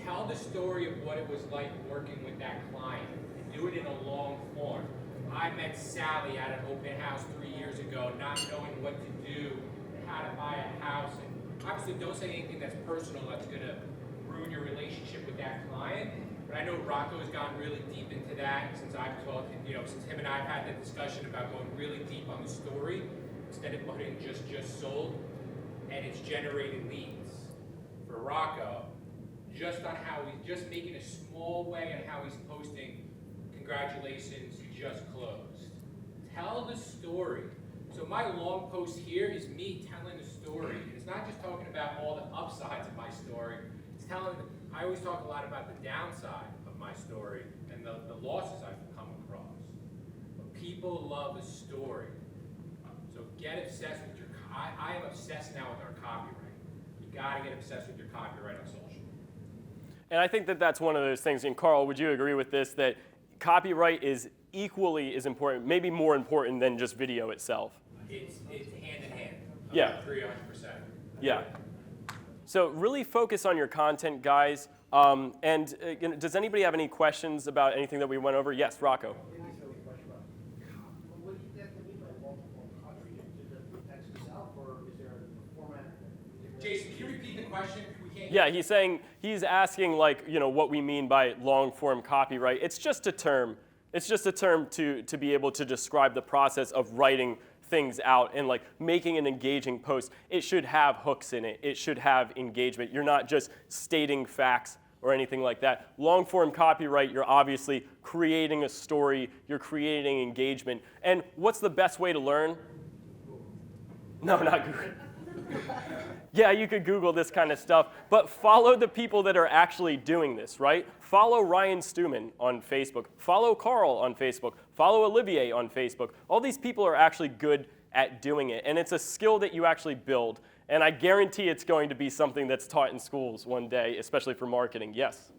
tell the story of what it was like working with that client and do it in a long form. I met Sally at an open house 3 years ago, not knowing what to do and how to buy a house. And obviously, don't say anything that's personal that's going to ruin your relationship with that client. But I know Rocco has gone really deep into that since I've talked, since him and I have had that discussion about going really deep on the story instead of putting just sold, and it's generated leads for Rocco. Just on how he's just making a small way on how he's posting, congratulations, you just closed. Tell the story. So my long post here is me telling the story. And it's not just talking about all the upsides of my story. It's I always talk a lot about the downside of my story and the losses I've come across. But people love a story. So get obsessed with your, I am obsessed now with our copyright. You gotta get obsessed with your copyright on social. And I think that that's one of those things, and Carl, would you agree with this, that copyright is equally as important, maybe more important than just video itself? It's hand in hand. Yeah. 300%. Yeah. So really focus on your content, guys. Does anybody have any questions about anything that we went over? Yes, Rocco. What do you mean by multiple countries? Is it the text itself, or is there a format? Jason, can you repeat the question? We can't. Yeah, he's asking what we mean by long form copyright. It's just a term. It's just a term to be able to describe the process of writing things out and making an engaging post. It should have hooks in it. It should have engagement. You're not just stating facts or anything like that. Long form copyright, you're obviously creating a story, you're creating engagement. And what's the best way to learn? No, not Google. Yeah, you could Google this kind of stuff, but follow the people that are actually doing this, right? Follow Ryan Stewman on Facebook. Follow Carl on Facebook. Follow Olivier on Facebook. All these people are actually good at doing it, and it's a skill that you actually build. And I guarantee it's going to be something that's taught in schools one day, especially for marketing. Yes?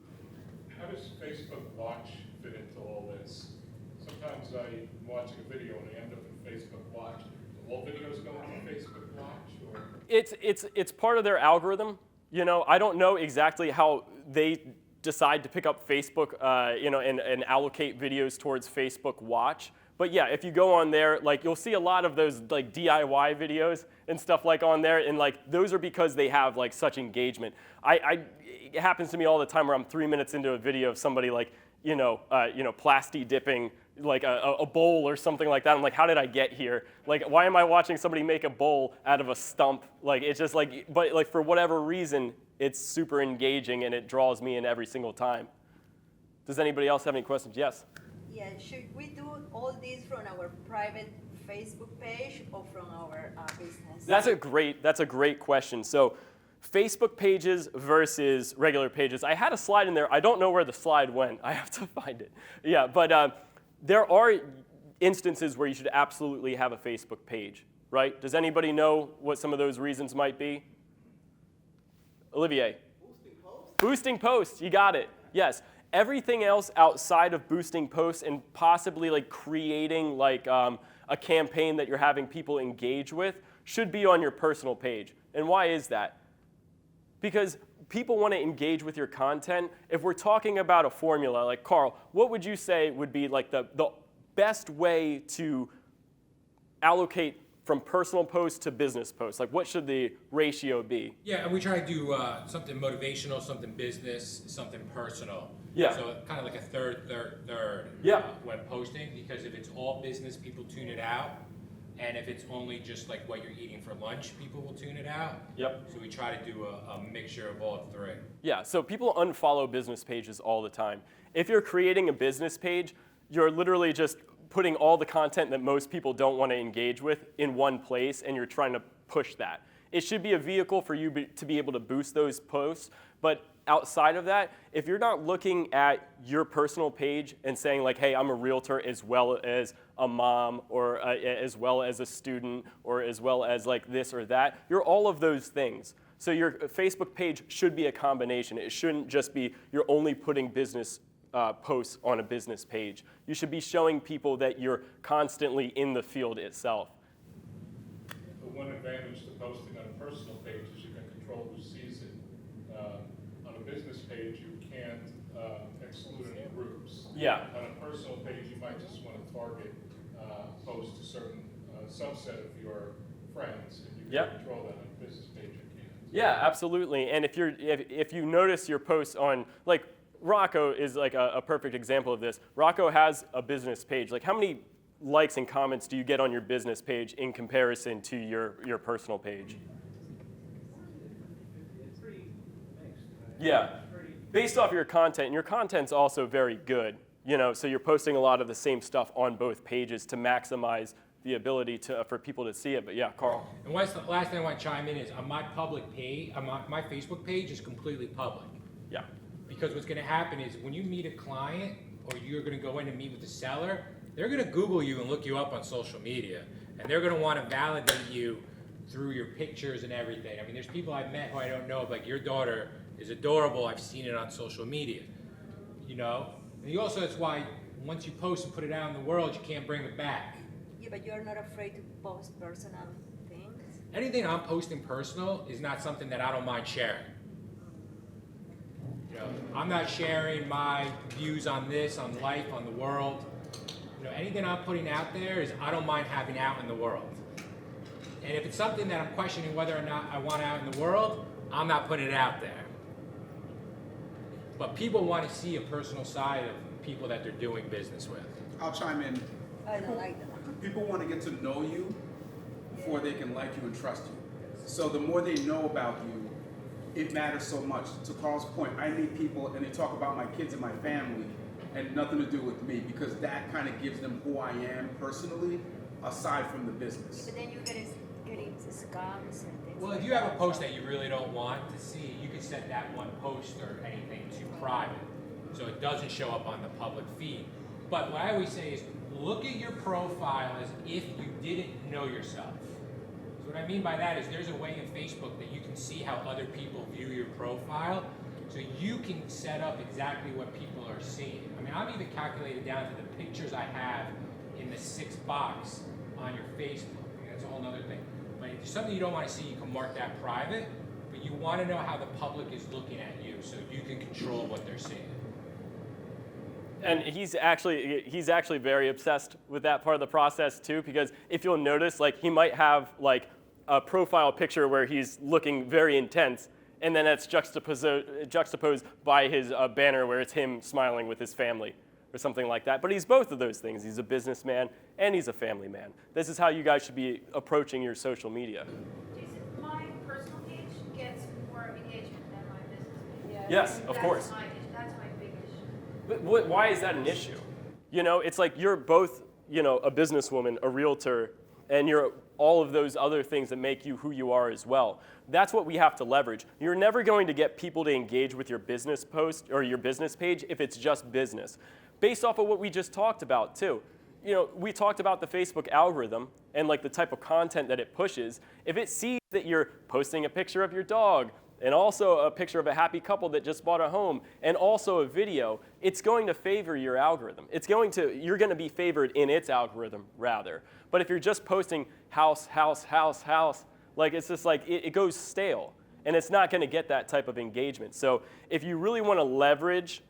How does Facebook Watch fit into all this? Sometimes I'm watching a video and I end up in Facebook Watch. Do all videos go into Facebook Watch? Or? It's part of their algorithm. I don't know exactly how they decide to pick up Facebook, and allocate videos towards Facebook Watch. But yeah, if you go on there, you'll see a lot of those DIY videos and stuff on there, and those are because they have such engagement. It happens to me all the time where I'm 3 minutes into a video of somebody plasti dipping a bowl or something like that. I'm like, how did I get here? Why am I watching somebody make a bowl out of a stump? It's just but for whatever reason, it's super engaging and it draws me in every single time. Does anybody else have any questions? Yes. Yeah, should we do all this from our private Facebook page or from our business? That's a great question. So Facebook pages versus regular pages. I had a slide in there. I don't know where the slide went. I have to find it. Yeah, but there are instances where you should absolutely have a Facebook page, right? Does anybody know what some of those reasons might be? Olivier? Boosting posts? Boosting posts, you got it. Yes. Everything else outside of boosting posts and possibly like creating like a campaign that you're having people engage with should be on your personal page. And why is that? Because people want to engage with your content. If we're talking about a formula, like Carl, what would you say would be like the best way to allocate from personal posts to business posts? Like what should the ratio be? Yeah, and we try to do something motivational, something business, something personal. Yeah. So kind of like a third, Yeah. when posting, because if it's all business, people tune it out. And if it's only just like what you're eating for lunch, people will tune it out. Yep. So we try to do a mixture of all three. Yeah, so people unfollow business pages all the time. If you're creating a business page, you're literally just putting all the content that most people don't want to engage with in one place, and you're trying to push that. It should be a vehicle for you to be able to boost those posts, but outside of that, if you're not looking at your personal page and saying like, hey, I'm a realtor as well as a mom, or as well as a student, or as well as like this or that, you're all of those things. So your Facebook page should be a combination. It shouldn't just be you're only putting business posts on a business page. You should be showing people that you're constantly in the field itself. The one advantage to posting on a personal page is you can control who sees it. On a business page, you can't exclude any groups. Yeah. On a personal page, you might just want to target post a certain subset of your friends, and you can Yep. control that. On a business page, you can't. Yeah, absolutely. And if you notice your posts on, like Rocco is like a perfect example of this. Rocco has a business page. Like how many likes and comments do you get on your business page in comparison to your personal page? It's pretty mixed. Yeah. It's pretty, Based off your content, and your content's also very good, so you're posting a lot of the same stuff on both pages to maximize the ability for people to see it. But yeah, Carl. And what's the last thing I want to chime in is on my public page, my Facebook page is completely public. Yeah. Because what's going to happen is when you meet a client or you're going to go in and meet with the seller, they're going to Google you and look you up on social media. And they're going to want to validate you through your pictures and everything. I mean, there's people I've met who I don't know, like your daughter is adorable. I've seen it on social media, And you also, that's why once you post and put it out in the world, you can't bring it back. Yeah, but you're not afraid to post personal things? Anything I'm posting personal is not something that I don't mind sharing. I'm not sharing my views on this, on life, on the world. Anything I'm putting out there is I don't mind having out in the world. And if it's something that I'm questioning whether or not I want out in the world, I'm not putting it out there. But people want to see a personal side of people that they're doing business with. I'll chime in. I don't like that. People want to get to know you before they can like you and trust you. So the more they know about you, it matters so much. To Carl's point, I meet people and they talk about my kids and my family and nothing to do with me, because that kind of gives them who I am personally, aside from the business. But then you getting scams and things. Well, if you have a post that you really don't want to see, you can set that one post or anything to private, so it doesn't show up on the public feed. But what I always say is, look at your profile as if you didn't know yourself. So what I mean by that is there's a way in Facebook that you can see how other people view your profile, so you can set up exactly what people are seeing. I mean, I've even calculated down to the pictures I have in the 6 box on your Facebook. I mean, that's a whole other thing. But if there's something you don't want to see, you can mark that private, but you want to know how the public is looking at you so you can control what they're seeing. And he's actually very obsessed with that part of the process too, because if you'll notice, like he might have like a profile picture where he's looking very intense, and then that's juxtaposed by his banner where it's him smiling with his family or something like that. But he's both of those things. He's a businessman and he's a family man. This is how you guys should be approaching your social media. Jason, my personal page gets more engagement than my business page. Yeah. Yes, of course. That's my big issue. But why is that an issue? It's like you're both, a businesswoman, a realtor, and you're all of those other things that make you who you are as well. That's what we have to leverage. You're never going to get people to engage with your business post or your business page if it's just business. Based off of what we just talked about too. You know, we talked about the Facebook algorithm and like the type of content that it pushes. If it sees that you're posting a picture of your dog and also a picture of a happy couple that just bought a home and also a video, it's going to favor your algorithm. You're going to be favored in its algorithm rather. But if you're just posting house, house, house, house, like it's just like it goes stale and it's not going to get that type of engagement. So if you really want to leverage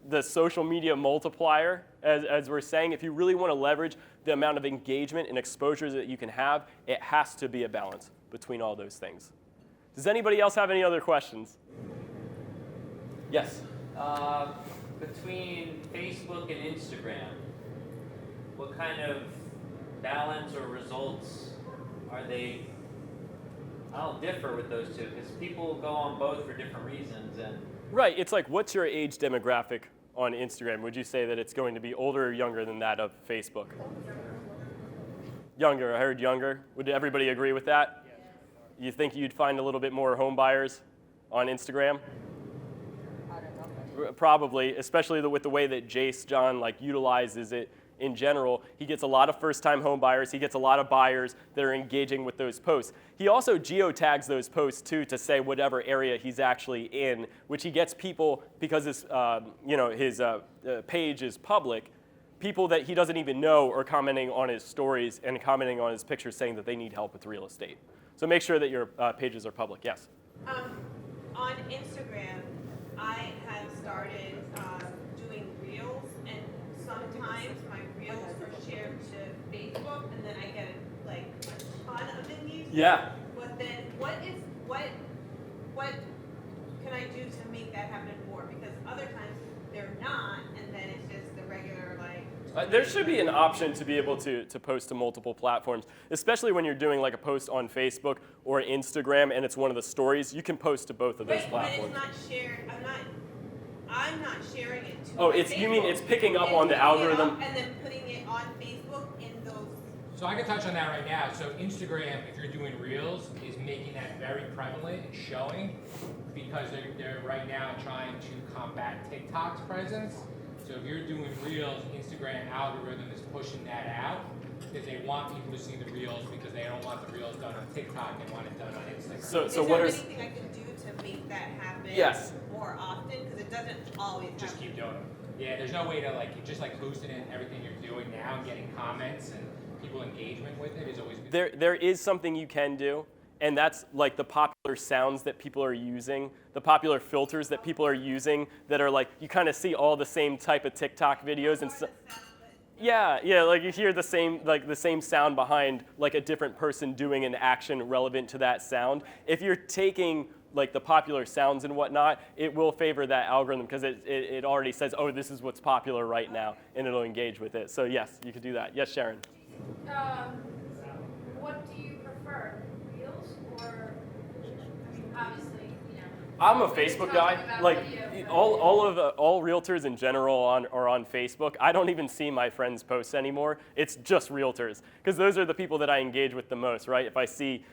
the social media multiplier, as we're saying, if you really want to leverage the amount of engagement and exposures that you can have, it has to be a balance between all those things. Does anybody else have any other questions? Yes? Between Facebook and Instagram, what kind of balance or results are they? I'll differ with those two because people go on both for different reasons. And Right, it's like, what's your age demographic on Instagram? Would you say that it's going to be older or younger than that of Facebook? Younger, I heard younger. Would everybody agree with that? You think you'd find a little bit more home buyers on Instagram? Probably, especially with the way that Jace John like utilizes it in general. He gets a lot of first-time home buyers. He gets a lot of buyers that are engaging with those posts. He also geotags those posts too to say whatever area he's actually in, which he gets people because his page is public. People that he doesn't even know are commenting on his stories and commenting on his pictures saying that they need help with real estate. So make sure that your pages are public. Yes. On Instagram, I have started doing reels, and sometimes my reels are shared to Facebook, and then I get like a ton of engagement. Yeah. But then, what can I do to make that happen more? Because other times they're not, and then it's just the regular like. There should be an option to be able to post to multiple platforms, especially when you're doing like a post on Facebook or Instagram and it's one of the stories. You can post to both of those platforms. But it's not shared. I'm not sharing it to. Oh, my you mean Facebook. it's picking up It's on the picking it algorithm? up and then putting it on Facebook in those. So I can touch on that right now. So Instagram, if you're doing Reels, is making that very prevalent and showing because they're right now trying to combat TikTok's presence. So if you're doing Reels, Instagram algorithm is pushing that out because they want people to see the Reels because they don't want the Reels done on TikTok. They want it done on Instagram. So what Is are? there anything I can do to make that happen Yes. more often? Because it doesn't always Just happen. keep doing it. Yeah, there's no way to like just like boosting in everything you're doing now and getting comments and people engagement with it is always good. There is something you can do, and that's like the popular sounds that people are using, the popular filters that people are using that are like, you kind of see all the same type of TikTok videos and yeah, like you hear the same sound behind like a different person doing an action relevant to that sound. If you're taking like the popular sounds and whatnot, it will favor that algorithm because it already says, oh, this is what's popular right now, and it'll engage with it. So yes, you can do that. Yes, Sharon. What do you prefer, Reels or, I mean, obviously, you know. I'm a we're Facebook talking guy. about Like video, but- all realtors in general are on Facebook. I don't even see my friends' posts anymore. It's just realtors because those are the people that I engage with the most, right? If I see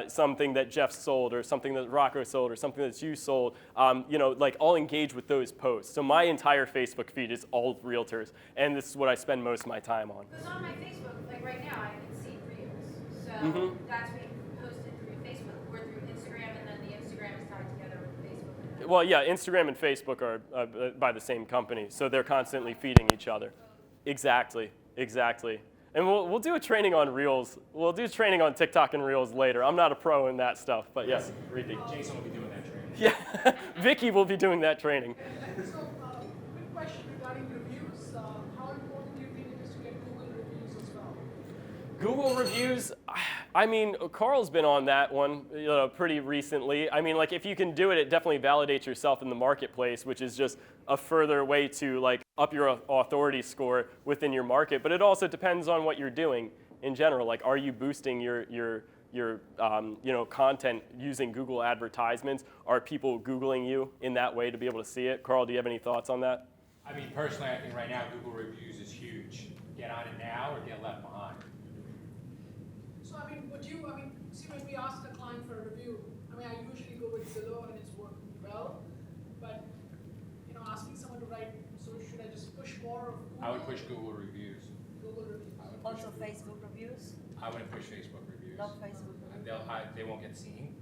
something that Jeff sold or something that Rocco sold or something that you sold, like I'll engage with those posts. So my entire Facebook feed is all realtors, and this is what I spend most of my time on. Because on my Facebook, like right now, I can see Reels. So Mhm. that's being posted through Facebook or through Instagram, and then the Instagram is tied together with Facebook. Well, yeah, Instagram and Facebook are by the same company, so they're constantly feeding each other. Exactly. And we'll do a training on Reels. We'll do training on TikTok and Reels later. I'm not a pro in that stuff, but yes, repeat. Jason will be doing that training. Yeah, Vicky will be doing that training. So, quick question regarding reviews. How important do you think it is to get Google reviews as well? Google reviews, I mean, Carl's been on that one pretty recently. I mean, like if you can do it, it definitely validates yourself in the marketplace, which is just a further way to like up your authority score within your market. But it also depends on what you're doing in general. Like, are you boosting your content using Google advertisements? Are people Googling you in that way to be able to see it? Carl, do you have any thoughts on that? I mean, personally, I think right now Google reviews is huge. Get on it now or get left behind. you, I mean, see, when we ask a client for a review, I mean, I usually go with Zillow and it's worked well, but, you know, asking someone to write, so should I just push more of Google? I would push Google reviews. Google reviews. I would push Also Facebook reviews, I wouldn't push Facebook reviews. not Facebook reviews. They won't get seen.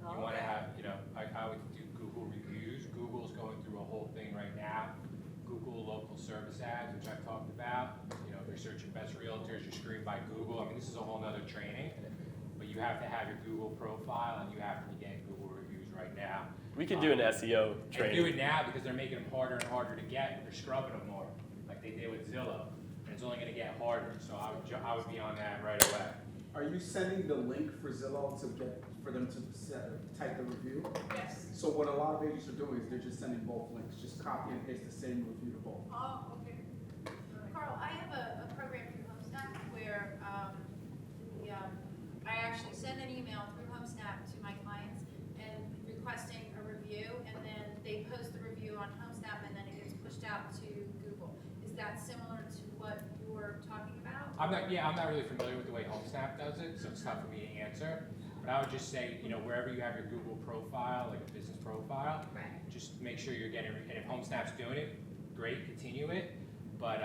No? You want to have, you know, I would do Google reviews. Google's going through a whole thing right now. Google local service ads, which I've talked about. You know, if you're searching best realtors, you're screened by Google. I mean, this is a whole nother training. But you have to have your Google profile and you have to be getting Google reviews right now. We could do an SEO And do training. it now because they're making them harder and harder to get. They're scrubbing them more, like they did with Zillow. And it's only going to get harder. So I would be on that right away. Are you sending the link for Zillow to get, for them to type the review? Yes. So what a lot of agents are doing is they're just sending both links, just copy and paste the same review to both. Oh, okay. Carl, I have a program through HomeSnap where I actually send an email through HomeSnap to my clients and requesting a review, and then they post the review on HomeSnap, and then it gets pushed out to Google. Is that similar to what you're talking about? I'm not really familiar with the way HomeSnap does it, so it's tough for me to answer. But I would just say, you know, wherever you have your Google profile, like a business profile, Right. just make sure you're getting, and if HomeSnap's doing it, great, continue it. But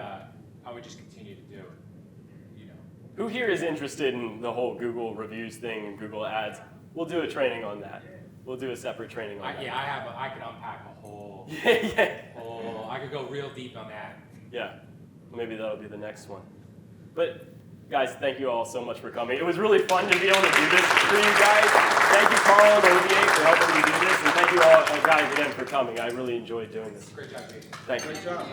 I would just continue to do it, you know. Who here is interested in the whole Google reviews thing and Google Ads? We'll do a training on that. We'll do a separate training on that. I could unpack a whole, I could go real deep on that. Yeah, maybe that'll be the next one. But guys, thank you all so much for coming. It was really fun to be able to do this for you guys. Thank you, Carl and Olivier, for helping me do this, and thank you all guys again for coming. I really enjoyed doing this. Great job, Jason. Thank you. Great job.